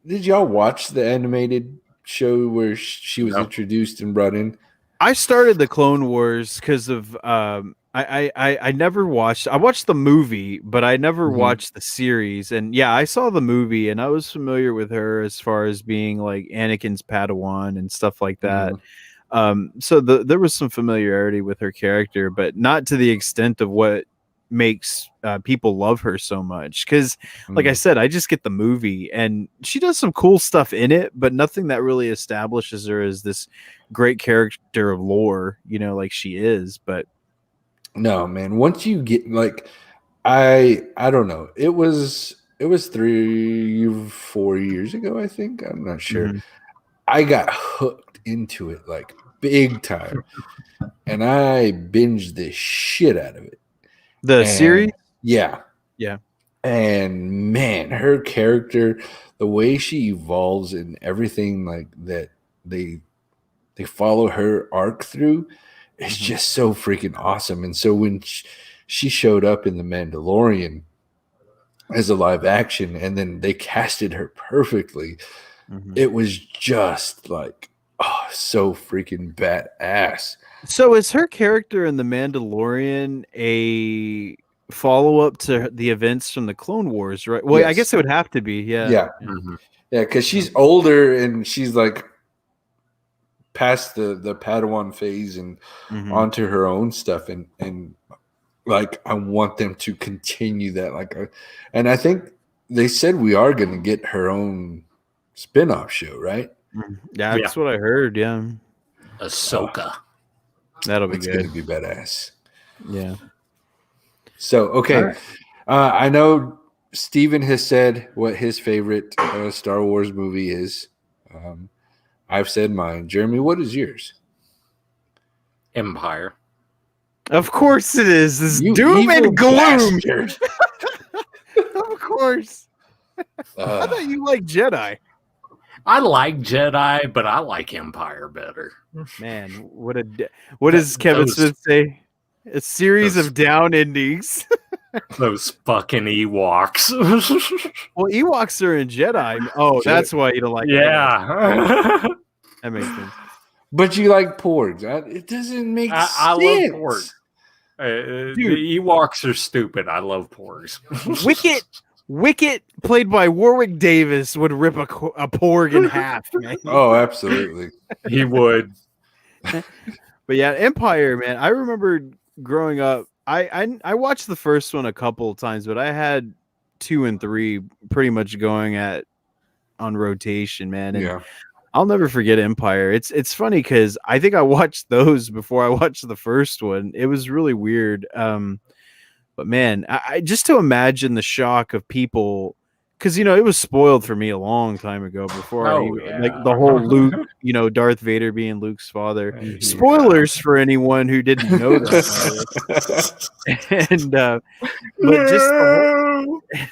good. y'all watch the animated show where she was No. introduced and brought in? I started the Clone Wars because of I never watched. I watched the movie, but I never Mhm. watched the series. And yeah, I saw the movie, and I was familiar with her as far as being like Anakin's Padawan and stuff like that. Mhm. So there was some familiarity with her character, but not to the extent of what makes people love her so much. Because, like I Mhm. said, I just get the movie, and she does some cool stuff in it, but nothing that really establishes her as this great character of lore, like she is. But No, man. Once you get like, I don't know. It was 3 4 years ago. I think I'm not sure. Mhm. I got hooked into it like big time, and I binged the shit out of it. The series, And yeah, yeah. and man, her character, the way she evolves and everything like that, they follow her arc through. It's Mhm. just so freaking awesome. And so when she showed up in The Mandalorian as a live action, and then they casted her perfectly, Mhm. it was just like, oh, so freaking badass. So is her character in The Mandalorian a follow up to the events from the Clone Wars, right? Well, I Yes. guess it would have to be, yeah. Yeah. Mhm. Yeah, because she's older and she's like past the Padawan phase and Mhm. onto her own stuff, and like I want them to continue that. And I think they said we are going to get her own spin-off show, right? Mhm. Yeah, that's what I heard. Yeah, Ahsoka. that'll be It's going to good. be badass. Yeah. So okay, All right. I know Steven has said what his favorite Star Wars movie is. I've said mine. Jeremy, what is yours? Empire. Of course it is. This You doom evil and gloom. bastard. Of course. I thought you liked Jedi. I like Jedi, but I like Empire better. Man, what does Kevin Those- Smith say? A series those- of down endings. Those fucking Ewoks. Well, Ewoks are in Jedi. Oh, that's why you don't like Ewoks. Yeah. That makes sense. But you like porgs. It doesn't make sense. I love porgs. The Ewoks are stupid. I love porgs. Wicket, played by Warwick Davis, would rip a porg in half, man. Oh, absolutely. He would. But yeah, Empire, man. I remember growing up. I watched the first one a couple of times, but I had 2 and 3 pretty much going on rotation, man. And Yeah. I'll never forget Empire. It's funny because I think I watched those before I watched the first one. It was really weird. But man, I just to imagine the shock of people, because it was spoiled for me a long time ago before like the whole Luke, Darth Vader being Luke's father. Yeah. Spoilers for anyone who didn't know that. And but just the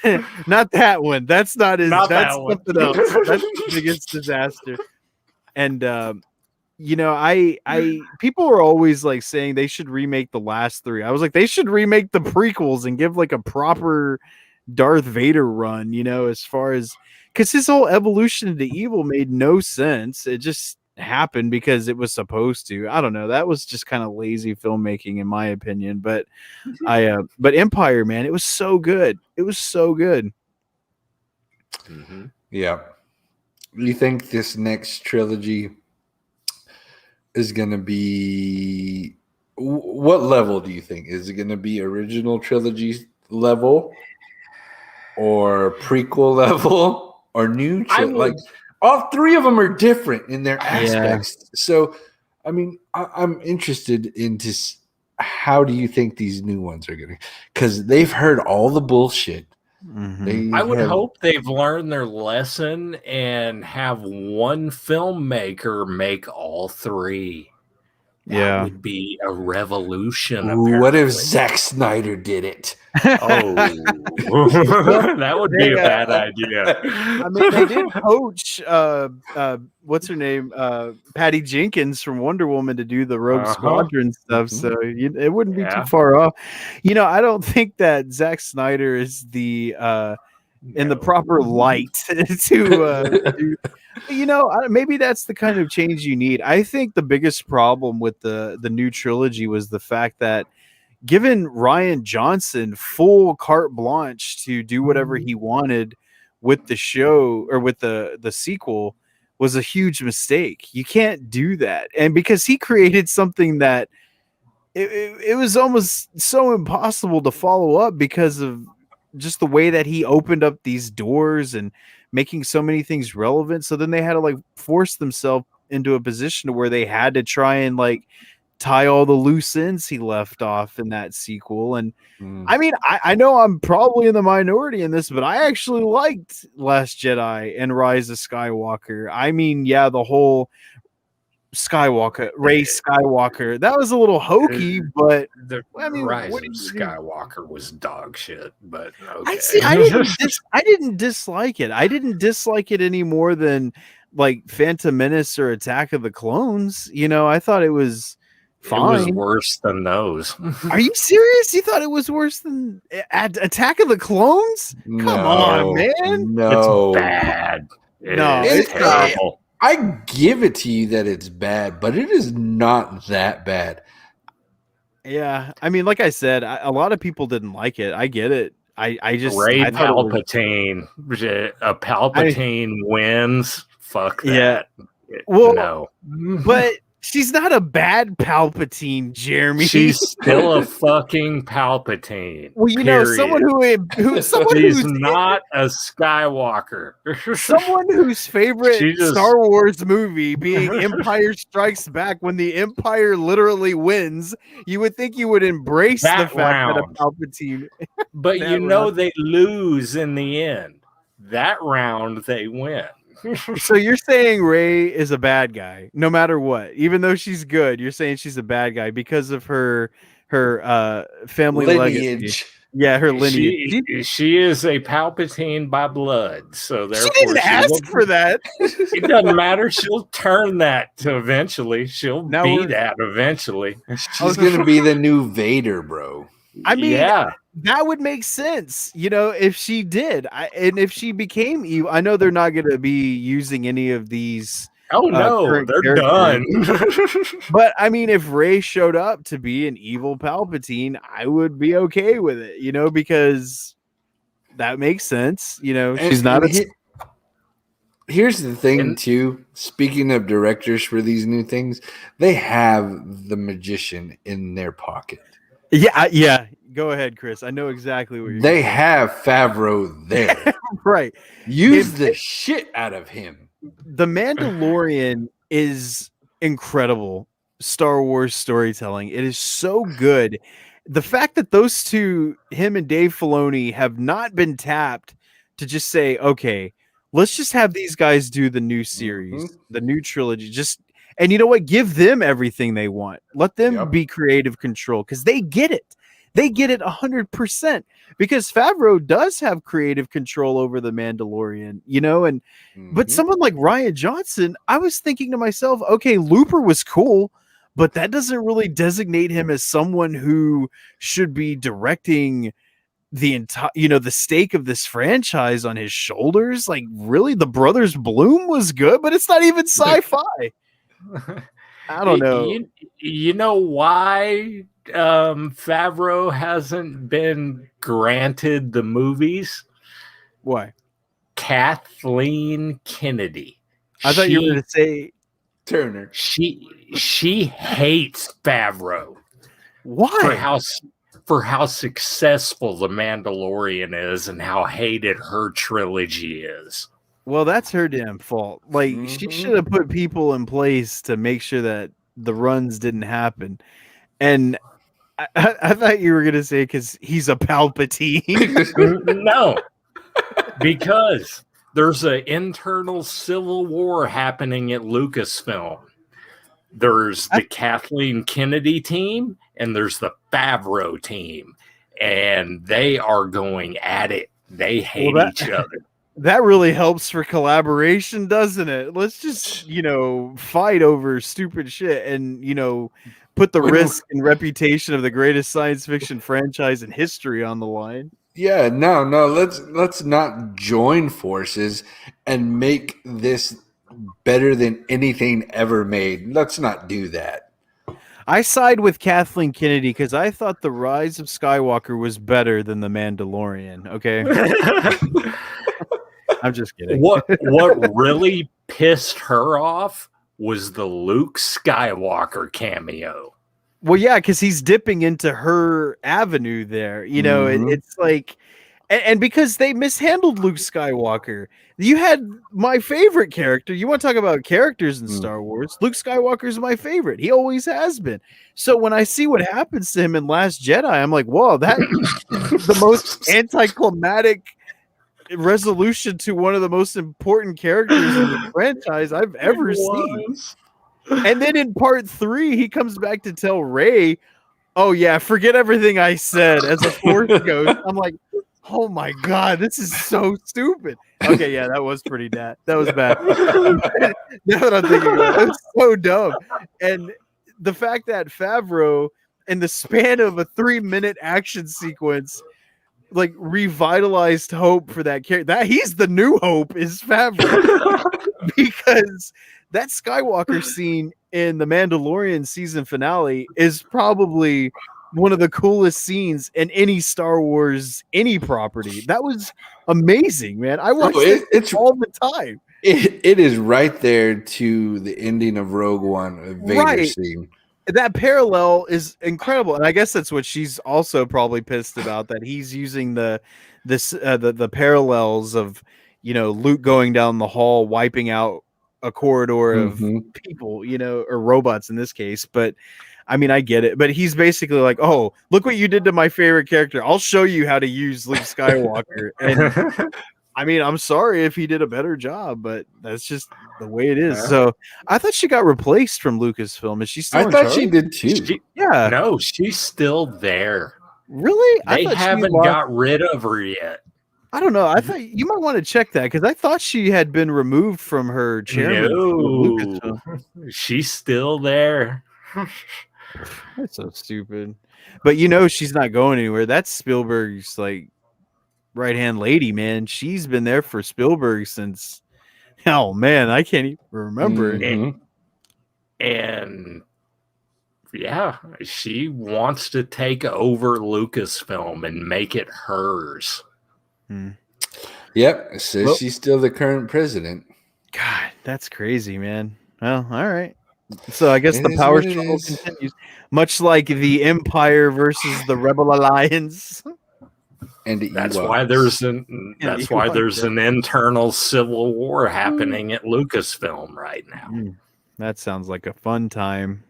whole, not that one. That's not his. Not That's that one. something else. That's the biggest disaster. And I people were always like saying they should remake the last 3. I was like, they should remake the prequels and give like a proper Darth Vader run, as far as, because his whole evolution into evil made no sense. It just happened because it was supposed to. I don't know. That was just kind of lazy filmmaking in my opinion. But but Empire, man, it was so good. It was so good. Mm-hmm. Yeah. You think this next trilogy is going to be what level do you think? Is it going to be original trilogy level or prequel level or new like all 3 of them are different in their aspects. Yeah. So I mean, I'm interested into how do you think these new ones are going to, because they've heard all the bullshit. Mm-hmm. I would hope they've learned their lesson and have one filmmaker make all 3. That would be a revolution. Ooh, what if Zack Snyder did it? Oh, that would be a bad idea. I mean, they did poach what's her name, Patty Jenkins from Wonder Woman to do the Rogue Squadron stuff, so it wouldn't be too far off. I don't think that Zack Snyder is the in the proper light to maybe that's the kind of change you need. I think the biggest problem with the new trilogy was the fact that given Rian Johnson full carte blanche to do whatever he wanted with the show or with the sequel was a huge mistake. You can't do that. And because he created something that it was almost so impossible to follow up because of just the way that he opened up these doors and making so many things relevant. So then they had to force themselves into a position where they had to try and tie all the loose ends he left off in that sequel. And I mean, I know I'm probably in the minority in this, but I actually liked Last Jedi and Rise of Skywalker. I mean, the whole Rey Skywalker, that was a little hokey, but Rise of Skywalker was dog shit. But okay. I didn't dislike it. I didn't dislike it any more than Phantom Menace or Attack of the Clones. I thought it was fine. It was worse than those. Are you serious? You thought it was worse than Attack of the Clones? Come on, man. No, it's bad. It's terrible. I give it to you that it's bad, but it is not that bad. Yeah, I mean, like I said, a lot of people didn't like it. I get it. I just Ray Palpatine. A Palpatine wins. Fuck that. Yeah. Well, no. But she's not a bad Palpatine, Jeremy. She's still a fucking Palpatine. Well, someone who's not a Skywalker. Someone whose favorite Star Wars movie being Empire Strikes Back, when the Empire literally wins, you would think you would embrace the fact that a Palpatine. But they lose in the end. That round they win. So you're saying Rey is a bad guy, no matter what, even though she's good. You're saying she's a bad guy because of her family lineage. Legacy. Yeah, her lineage. She is a Palpatine by blood, so therefore she didn't ask for that. It doesn't matter. She'll turn that to eventually. She'll be that eventually. She's gonna be the new Vader, bro. I mean, that would make sense, if she did. And if she became evil. I know they're not going to be using any of these. Oh, no, they're done. But, I mean, if Rey showed up to be an evil Palpatine, I would be okay with it, because that makes sense. She's not Here's the thing, too. Speaking of directors for these new things, they have the magician in their pocket. Yeah. Go ahead, Chris. I know exactly what you're They have Favreau there. Right. Use the shit out of him. The Mandalorian is incredible Star Wars storytelling. It is so good. The fact that those two, him and Dave Filoni, have not been tapped to just say, okay, let's just have these guys do the new series, the new trilogy. And you know what? Give them everything they want. Let them be creative control because they get it. They get it 100% because Favreau does have creative control over the Mandalorian, and but someone like Rian Johnson, I was thinking to myself, okay, Looper was cool, but that doesn't really designate him as someone who should be directing the entire, the stake of this franchise on his shoulders. Like, really, the Brothers Bloom was good, but it's not even sci-fi. I don't know. You know why Favreau hasn't been granted the movies? Why? Kathleen Kennedy. I thought you were going to say Turner. She hates Favreau. Why? For how successful The Mandalorian is and how hated her trilogy is. Well, that's her damn fault. Like, she should have put people in place to make sure that the runs didn't happen. And I thought you were going to say because he's a Palpatine. No, because there's an internal civil war happening at Lucasfilm. There's the Kathleen Kennedy team, and there's the Favreau team, and they are going at it. They hate each other. That really helps for collaboration, doesn't it? Let's just, fight over stupid shit and, put the risk and reputation of the greatest science fiction franchise in history on the line. Yeah, no, let's not join forces and make this better than anything ever made. Let's not do that. I side with Kathleen Kennedy because I thought The Rise of Skywalker was better than The Mandalorian. Okay. I'm just kidding. What really pissed her off was the Luke Skywalker cameo. Well, yeah, because he's dipping into her avenue there. It's like, and because they mishandled Luke Skywalker. You had my favorite character. You want to talk about characters in Star Wars? Luke Skywalker is my favorite. He always has been. So when I see what happens to him in Last Jedi, I'm like, whoa, that is the most anticlimactic resolution to one of the most important characters in the franchise I've ever seen. And then in part 3, he comes back to tell Rey, oh yeah, forget everything I said as a Force ghost. I'm like, oh my God, this is so stupid. Okay, yeah, that was pretty bad. That was bad. Now that I'm thinking about it, it's so dumb. And the fact that Favreau, in the span of a 3-minute action sequence, like revitalized hope for that character. That he's the new hope is Favreau. Because that Skywalker scene in the Mandalorian season finale is probably one of the coolest scenes in any Star Wars, any property. That was amazing, man. I watch it all the time. It is right there to the ending of Rogue One, a Vader scene. That parallel is incredible, and I guess that's what she's also probably pissed about, that he's using the parallels of Luke going down the hall, wiping out a corridor of people, or robots in this case. But I mean, I get it. But he's basically like, oh, look what you did to my favorite character. I'll show you how to use Luke Skywalker. And I mean, I'm sorry if he did a better job, but that's just the way it is. So I thought she got replaced from Lucasfilm. Is she still? I thought she did too. No, she's still there. Really? They haven't got rid of her yet. I don't know. I thought you might want to check that because I thought she had been removed from her chairman. No, she's still there. That's so stupid. But she's not going anywhere. That's Spielberg's like right-hand lady, man. She's been there for Spielberg since, oh man, I can't even remember. And yeah, she wants to take over Lucasfilm and make it hers. Yep, so she's still the current president. God, that's crazy, man. Well, all right. So I guess the power struggle continues, much like the Empire versus the Rebel Alliance. And that's why there's an internal civil war happening at Lucasfilm right now. That sounds like a fun time.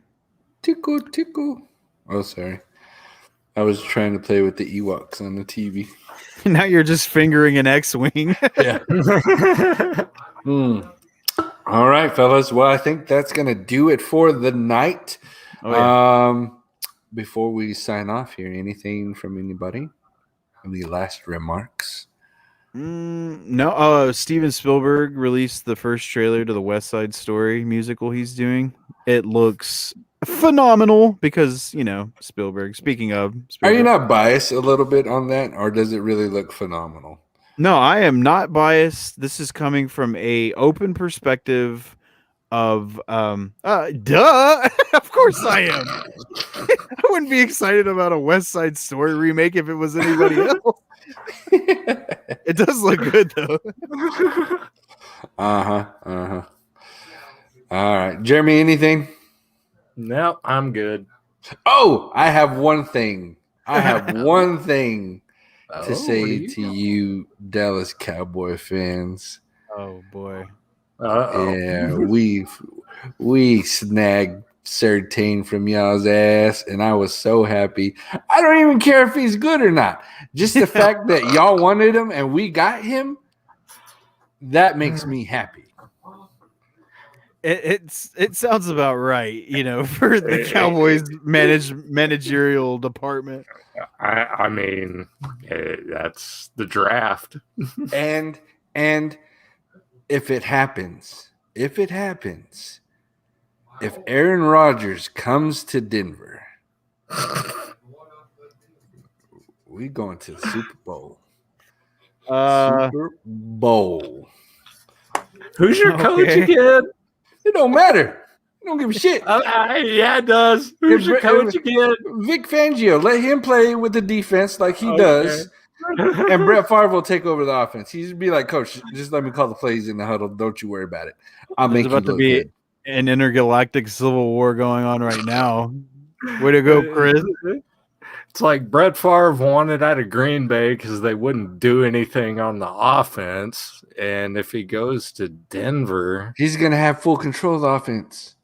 Tickle, tickle. Oh, sorry. I was trying to play with the Ewoks on the TV. Now you're just fingering an X-Wing. Yeah. All right, fellas. Well, I think that's going to do it for the night. Oh, yeah. Before we sign off here, anything from anybody? Any last remarks? No. Steven Spielberg released the first trailer to the West Side Story musical he's doing. It looks phenomenal because, Spielberg. Speaking of Spielberg. Are you not biased a little bit on that, or does it really look phenomenal? No, I am not biased. This is coming from a open perspective of duh. Of course I am. I wouldn't be excited about a West Side Story remake if it was anybody else. It does look good though. All right, Jeremy, anything? No, I'm good. Oh, I have one thing. To say to you Dallas Cowboy fans. Oh boy. Yeah, we snagged Sertain from y'all's ass, and I was so happy. I don't even care if he's good or not. Just the fact that y'all wanted him and we got him, that makes me happy. It sounds about right, for the Cowboys managerial department. I mean, that's the draft. And if it happens, if Aaron Rodgers comes to Denver, we going to the Super Bowl. Super Bowl. Who's your coach again? It don't matter. I don't give a shit. Yeah, it does. Who's your coach again? Vic Fangio. Let him play with the defense like he does. And Brett Favre will take over the offense. He'd be like, Coach, just let me call the plays in the huddle. Don't you worry about it. I'll make you look good. An intergalactic civil war going on right now. Way to go, Chris. It's like Brett Favre wanted out of Green Bay because they wouldn't do anything on the offense. And if he goes to Denver, he's going to have full control of the offense.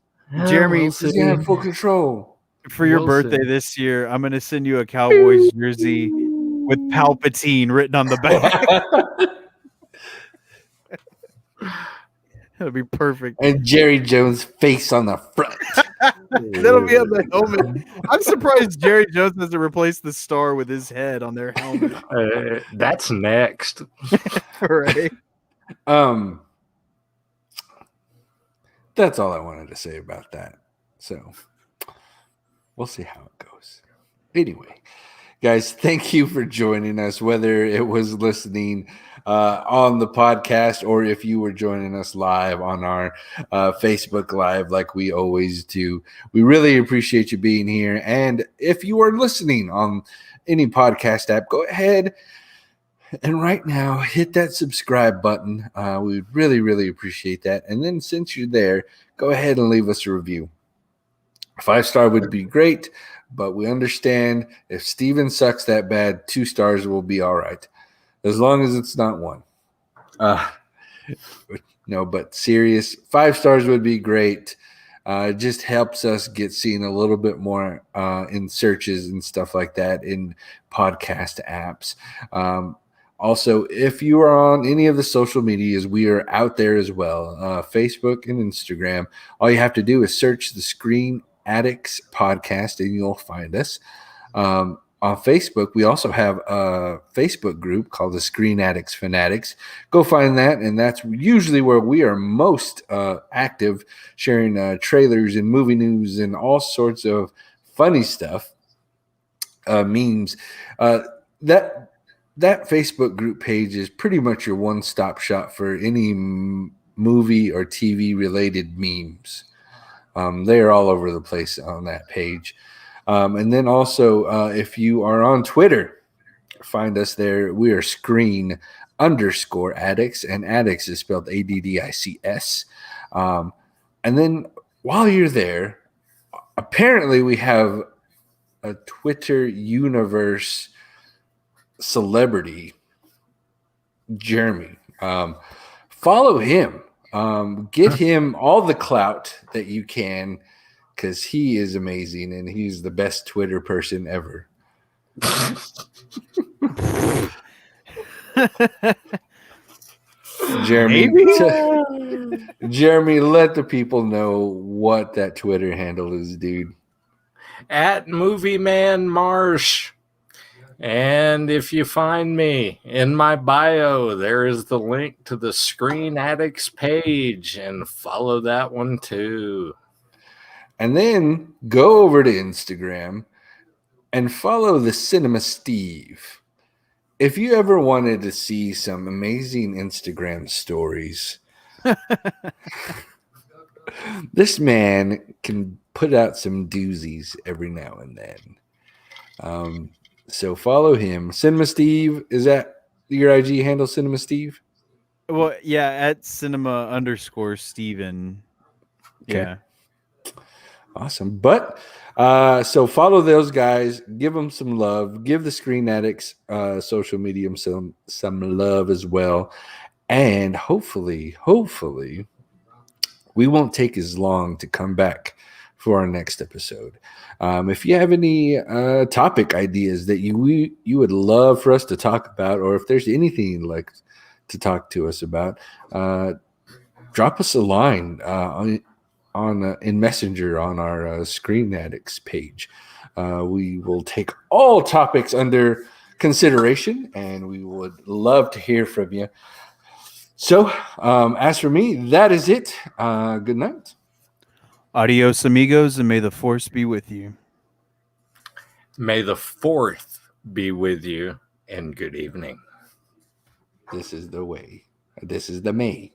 Jeremy, he's going to have full control. For your birthday this year, I'm going to send you a Cowboys jersey with Palpatine written on the back. That'll be perfect. And Jerry Jones' face on the front. That'll be on the helmet. I'm surprised Jerry Jones doesn't replace the star with his head on their helmet. That's next. Right. That's all I wanted to say about that. So we'll see how it goes. Anyway, guys, thank you for joining us, whether it was listening on the podcast or if you were joining us live on our Facebook Live like we always do. We really appreciate you being here. And if you are listening on any podcast app, go ahead and right now hit that subscribe button. We'd really, really appreciate that. And then since you're there, go ahead and leave us a review. 5-star would be great, but we understand if Steven sucks that bad, 2 stars will be all right. As long as it's not 1. No, but serious, 5 stars would be great. It just helps us get seen a little bit more in searches and stuff like that in podcast apps. Also, if you are on any of the social medias, we are out there as well. Facebook and Instagram. All you have to do is search the Screen Addicts podcast and you'll find us. On Facebook, we also have a Facebook group called the Screen Addicts Fanatics. Go find that, and that's usually where we are most active, sharing trailers and movie news and all sorts of funny stuff, memes. That Facebook group page is pretty much your one-stop shop for any movie or TV-related memes. They are all over the place on that page. And then also, if you are on Twitter, find us there. We are Screen_Addicts, and Addicts is spelled ADDICS. And then while you're there, apparently we have a Twitter universe celebrity, Jeremy. Follow him. Get him all the clout that you can, because he is amazing and he's the best Twitter person ever. Jeremy, let the people know what that Twitter handle is, dude. At Movie Man Marsh. And if you find me in my bio, there is the link to the Screen Addicts page, and follow that one too. And then go over to Instagram and follow the Cinema Steve. If you ever wanted to see some amazing Instagram stories, this man can put out some doozies every now and then. So follow him. Cinema Steve, is that your IG handle, Cinema Steve? Well, yeah, at cinema_Steven. Okay. Yeah. Awesome. But so follow those guys, give them some love, give the Screen Addicts social media some love as well. And hopefully we won't take as long to come back for our next episode. If you have any topic ideas that you would love for us to talk about, or if there's anything you'd like to talk to us about, drop us a line on in Messenger on our Screen Addicts page. We will take all topics under consideration, and we would love to hear from you. So, as for me, that is it. Good night. Adios, amigos, and may the force be with you. May the 4th be with you, and good evening. This is the way. This is the May.